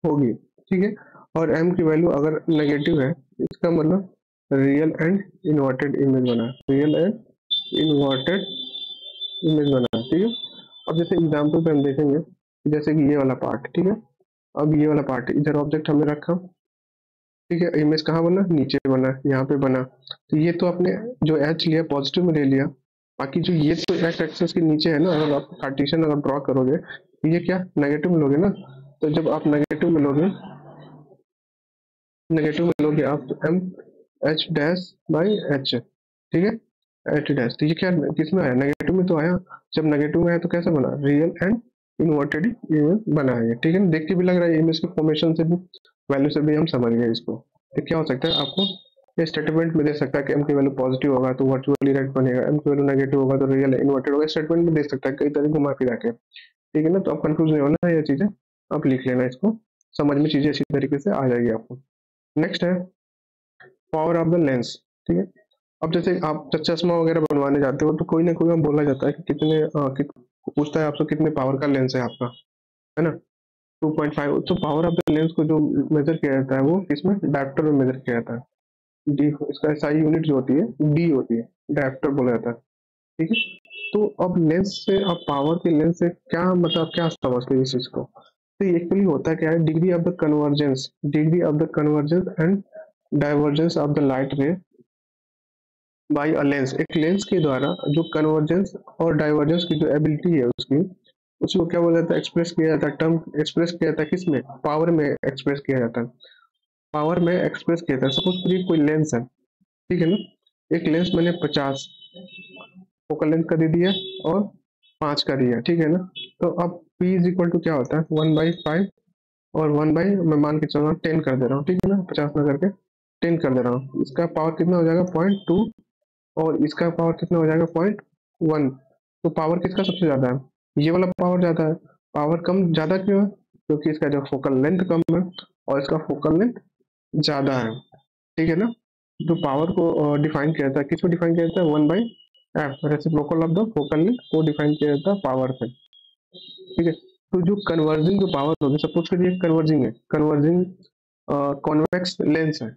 होगी, ठीक है। और एम की वैल्यू अगर नेगेटिव है, इसका मतलब रियल एंड इन्वर्टेड इमेज बना है, रियल एंड इन्वर्टेड इमेज बना है, ठीक है। अब जैसे एग्जाम्पल पे हम देखेंगे, जैसे कि ये वाला पार्ट, ठीक है। अब ये वाला पार्ट, इधर ऑब्जेक्ट हमने रखा, ठीक है। इमेज कहाँ बना, नीचे बना, यहाँ पे बना। तो ये तो आपने जो एच लिया पॉजिटिव में ले लिया, बाकी जो ये तो एक्स एक्सेस के नीचे है ना, अगर आप कार्टेशियन अगर ड्रॉ करोगे तो ये क्या नेगेटिव में लोगे ना। तो जब आप नेगेटिव में लोगे आप, तो M H dash by H, ठीक है, एच डैश। तो ये क्या किस में आया, नेगेटिव में तो आया। जब नेगेटिव में आया तो कैसे बना, रियल एंड इन्वर्टेड इमेज बना है, ठीक है। देख के भी लग रहा है इमेज के फॉर्मेशन से भी, वैल्यू से भी हम समझ गए इसको। तो क्या हो सकता है, आपको ये स्टेटमेंट में दे सकता है कि एम की वैल्यू पॉजिटिव होगा तो वर्चुअली राइट बनेगा, एम की वैल्यू नेगेटिव होगा तो रियल इन्वर्टेड होगा। स्टेटमेंट में दे सकता है कई तरह घुमा फिरा के, ठीक है ना। तो आप कंफ्यूज नहीं होना, ये चीजें आप लिख लेना, इसको समझ में चीजें अच्छी तरीके से आ जाएगी आपको। नेक्स्ट है पावर ऑफ द लेंस, ठीक है। अब जैसे आप जब चश्मा वगैरह बनवाने जाते हो तो कोई ना कोई बोला जाता है कि पूछता है आपसे कितने पावर का लेंस है आपका, है ना। 2.5। तो पावर ऑफ द लेंस को जो मेजर किया जाता है वो इसमें डायप्टर में मेजर किया जाता है। डी, इसका एसआई यूनिट जो होती है डी होती है, डायप्टर बोला जाता है, ठीक है। तो अब लेंस से, अब पावर के लेंस से क्या मतलब, क्या समझते हैं इस चीज को। तो एक्चुअली होता क्या है, degree of the convergence and divergence of the light रे बाई अ लेंस। एक लेंस के द्वारा जो कन्वर्जेंस और डाइवर्जेंस की जो एबिलिटी है उसकी, उसको क्या बोला जाता है, एक्सप्रेस किया जाता है, टर्म एक्सप्रेस किया जाता है किसमें, पावर में एक्सप्रेस किया जाता है। पावर में एक्सप्रेस किया जाता है। सपोज करिए कोई लेंस है, ठीक है ना। एक लेंस मैंने 50 फोकल लेंथ का दे दिया और 5 का दिया, ठीक है ना। तो अब P इज इक्वल टू क्या होता है, 1/5 और 1 बाई, मैं मान के चल रहा हूँ 10 कर दे रहा हूँ, ठीक है ना, 50 ना करके 10 कर दे रहा हूँ। इसका पावर कितना हो जाएगा, 0.2, और इसका पावर कितना हो जाएगा, 0.1। तो पावर किसका सबसे ज्यादा है, ये वाला पावर ज्यादा है। पावर कम ज्यादा क्यों है, क्योंकि इसका जो फोकल लेंथ कम है और इसका फोकल लेंथ ज्यादा है, ठीक है ना। तो पावर को डिफाइन किया जाता है, किसको डिफाइन किया जाता है, 1/f, reciprocal of the focal length को डिफाइन किया जाता है पावर से, ठीक है। तो जो कन्वर्जिंग जो पावर होगी, सपोज करिए कन्वर्जिंग कॉन्वेक्स लेंस है।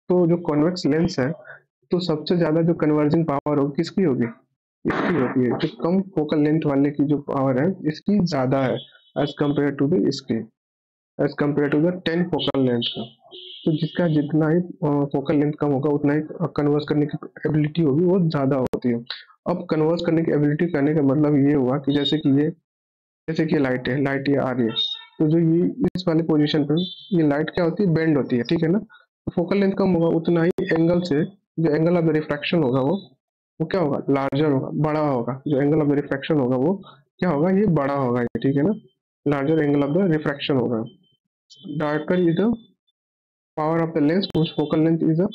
तो जो कॉन्वेक्स लेंस है, तो सबसे ज्यादा जो कन्वर्जिंग पावर होगी किसकी होगी, इसकी होती है। जो कम फोकल लेंथ वाले की जो पावर है इसकी ज्यादा है, एज कम्पेयर टू द इसके, as compare to the 10 focal length का। तो जिसका जितना ही फोकल लेंथ कम होगा उतना ही कन्वर्स करने की एबिलिटी होगी वो ज्यादा होती है। अब कन्वर्स करने की एबिलिटी करने का मतलब ये हुआ कि जैसे कि लाइट है, लाइट ये आ रही है, तो जो ये इस वाले पोजीशन पे ये लाइट क्या होती है, बेंड होती है, ठीक है ना। तो फोकल लेंथ कम होगा उतना ही एंगल से जो एंगल ऑफ द रिफ्रैक्शन होगा वो क्या होगा, लार्जर होगा, बड़ा होगा। जो एंगल ऑफ द रिफ्रैक्शन होगा वो क्या होगा, ये बड़ा होगा, ठीक है ना। Larger angle of the refraction होगा। Dioptre is the power of the lens whose focal length is a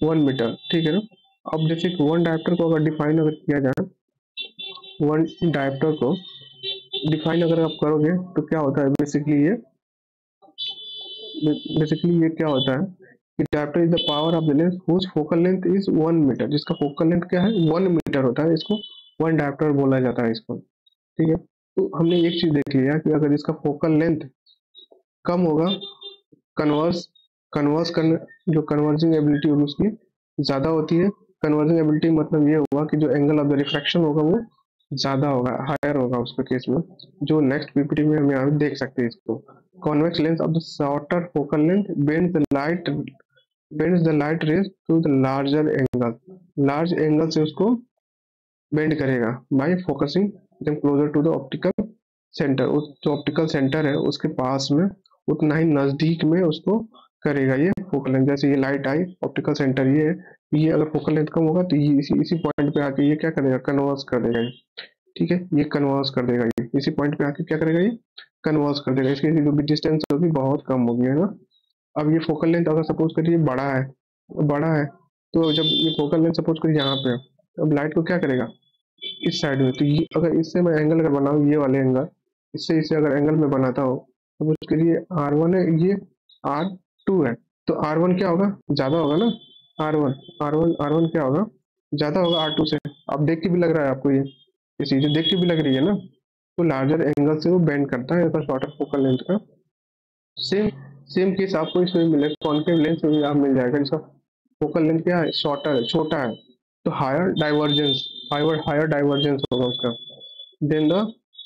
1 metre, ठीक है ना। अब जैसे वन डायप्टर को अगर डिफाइन अगर किया जाए, वन डायप्टर को डिफाइन अगर आप करोगे तो क्या होता है, बेसिकली ये क्या होता है कि diopter is the power of the lens whose focal length is 1 metre, जिसका फोकल लेंथ क्या है, 1 मीटर होता है, इसको वन डायप्टर बोला जाता है इसको, ठीक है। तो हमने एक चीज देख लिया कि अगर इसका फोकल लेंथ कम होगा कन्वर्स कन्वर्स करने, जो कन्वर्जिंग एबिलिटी होगी उसकी ज़्यादा होती है। कन्वर्जिंग एबिलिटी मतलब ये होगा कि जो एंगल ऑफ द रिफ्रैक्शन होगा वो ज़्यादा होगा, हायर होगा उसके केस में, जो नेक्स्ट पीपीटी में हम यहाँ देख सकते हैं इसको। Convex lens of the shorter focal length bends the light rays to the larger angle, large angle से उसको बेंड करेगा by focusing them closer to the optical centre, उस जो ऑप्टिकल सेंटर है उसके पास में उतना ही नजदीक में उसको करेगा ये फोकल लेंथ। जैसे ये लाइट आई, ऑप्टिकल सेंटर ये है, ये अगर फोकल लेंथ कम होगा तो ये इसी पॉइंट पे आके ये क्या करेगा, कन्वर्स कर देगा ये। ठीक है, ये कन्वर्स कर देगा, ये इसी पॉइंट पे आके क्या करेगा, ये कन्वर्स कर देगा। इसकी जो भी डिस्टेंस होगी बहुत कम होगी, है ना। अब ये फोकल लेंथ अगर सपोज करिए बड़ा है, तो जब ये फोकल लेंथ सपोज करिए यहाँ पे, अब लाइट को क्या करेगा, इस साइड में, तो ये अगर इससे मैं एंगल अगर बनाऊँ, ये वाले एंगल, इससे इसे अगर एंगल में बनाता हूँ, तो उसके लिए R1 है, ये R2 है, तो R1 क्या होगा, ज़्यादा होगा ना। R1 क्या होगा, ज़्यादा होगा R2 से। अब देख के भी लग रहा है आपको, ये चीज़ें देख के भी लग रही है ना। तो लार्जर एंगल से वो बेंड करता है शॉर्टर फोकल लेंथ का। सेम सेम केस आपको इसमें मिलेगा, कॉन्केव लेंस में भी आप मिल जाएगा, जिसका फोकल लेंथ क्या है, शॉर्टर है, छोटा है, तो हायर डाइवर्जेंस होगा उसका then the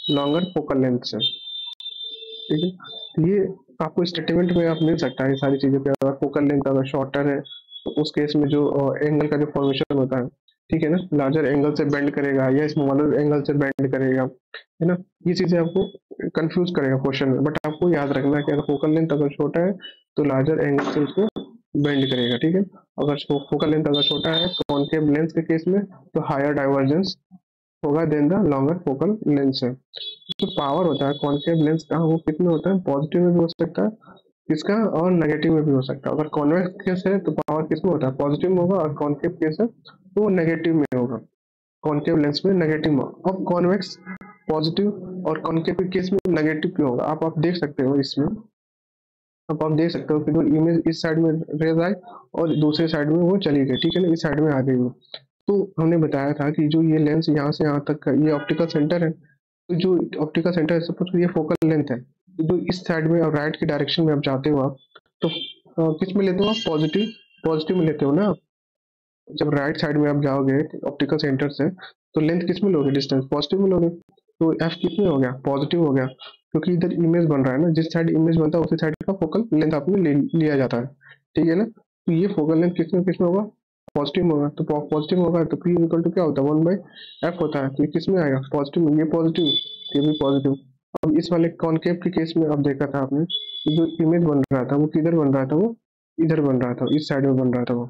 longer focal length से। ठीक है, तो ये आपको स्टेटमेंट में आप मिल सकता है ये सारी चीजें पे। अगर फोकल लेंथ अगर शॉर्टर है तो उस केस में जो एंगल का जो फॉर्मेशन होता है, ठीक है ना, लार्जर एंगल से बेंड करेगा या स्मॉलर एंगल से बेंड करेगा, है ना। ये चीजें आपको कंफ्यूज करेगा क्वेश्चन में, बट आपको याद रखना है कि अगर फोकल लेंथ अगर छोटा है तो लार्जर एंगल से उसको बेंड करेगा। ठीक है, अगर फोकल लेंथ अगर छोटा है कॉन्केव लेंस के केस में तो हायर डाइवर्जेंस होगा then the longer focal lens है। जो पावर होता है कॉन्केव लेंस का, वो कितने होता है, पॉजिटिव में भी हो सकता है किसका, और नेगेटिव में भी हो सकता है। अगर कॉन्वेक्स केस है तो पावर किसमें होता है, पॉजिटिव में होगा, और कॉन्केव केस है तो वो नेगेटिव में होगा, कॉन्केव लेंस में नेगेटिव में। अब कॉन्वेक्स पॉजिटिव और कॉन्केव के केस में नेगेटिव क्यों होगा, आप देख सकते हो इसमें। अब आप देख सकते हो कि जो इमेज इस साइड में रेज आई और दूसरे साइड में वो चली गई, ठीक है ना, इस साइड में आ गई वो। तो हमने बताया था कि जो ये लेंस यहाँ से यहाँ तक का ये ऑप्टिकल सेंटर है, तो जो ऑप्टिकल सेंटर है सपोज ये फोकल लेंथ है, तो जो इस साइड में और राइट की डायरेक्शन में आप जाते हो आप, तो किस में लेते हो आप, पॉजिटिव में लेते हो ना। जब राइट साइड में आप जाओगे ऑप्टिकल सेंटर से, तो लेंथ किस में लोगे, डिस्टेंस पॉजिटिव में लोगे, तो एफ किस में हो गया, पॉजिटिव हो गया, क्योंकि इधर इमेज बन रहा है ना, जिस साइड इमेज बनता है उसी साइड का फोकल लेंथ आपने लिया जाता है। ठीक है ना, तो ये फोकल लेंथ किस में होगा, पॉजिटिव में होगा, तो पॉजिटिव में होगा तो पी इक्वल टू क्या होता है, 1/f होता है, तो ये किस में आएगा, पॉजिटिव में, ये पॉजिटिव, ये भी पॉजिटिव। अब इस वाले कॉन्केव के केस में अब देखा था आपने, जो इमेज बन रहा था वो किधर बन रहा था, वो इधर बन रहा था, इस साइड में बन रहा था वो,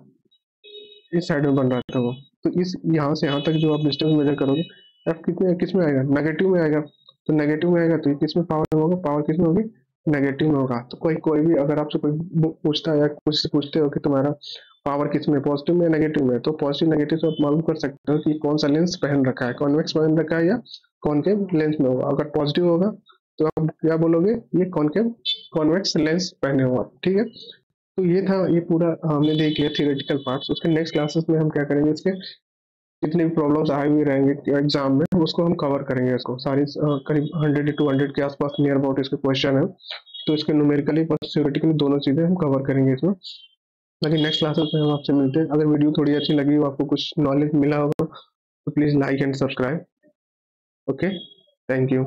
इस साइड में बन रहा था वो। तो इस यहाँ से यहाँ तक जो आप डिस्टेंस मेजर करोगे, एफ कितने किस में आएगा, नेगेटिव में आएगा, तो नेगेटिव में आएगा तो ये किस में पावर में होगा, पावर किस में होगी, नेगेटिव में होगा। तो कोई भी अगर आपसे कोई पूछता है या कुछ पूछते हो कि तुम्हारा पावर किस में, पॉजिटिव में नेगेटिव में, तो पॉजिटिव नेगेटिव से आप मालूम कर सकते हो कि कौन सा लेंस पहन रखा है, कॉन्वेक्स पहन रखा है या कॉनकेव लेंस में होगा। अगर पॉजिटिव होगा तो आप क्या बोलोगे, ये कॉनकेव कॉन्वेक्स लेंस पहने हो आप। ठीक है, तो ये था, ये पूरा हमने देख लिया थियोरेटिकल पार्ट्स। उसके नेक्स्ट क्लासेस में हम क्या करेंगे, इसके जितने भी प्रॉब्लम्स आए हुए रहेंगे एग्जाम में उसको हम कवर करेंगे, इसको सारी करीब 100 to 200 के आसपास नियर अबाउट इसके क्वेश्चन है, तो इसके न्यूमेरिकली और थ्योरेटिकली दोनों चीजें हम कवर करेंगे इसमें। लेकिन नेक्स्ट क्लासेस में हम आपसे मिलते हैं। अगर वीडियो थोड़ी अच्छी लगी हो, आपको कुछ नॉलेज मिला होगा, तो please like and subscribe. Okay, thank you.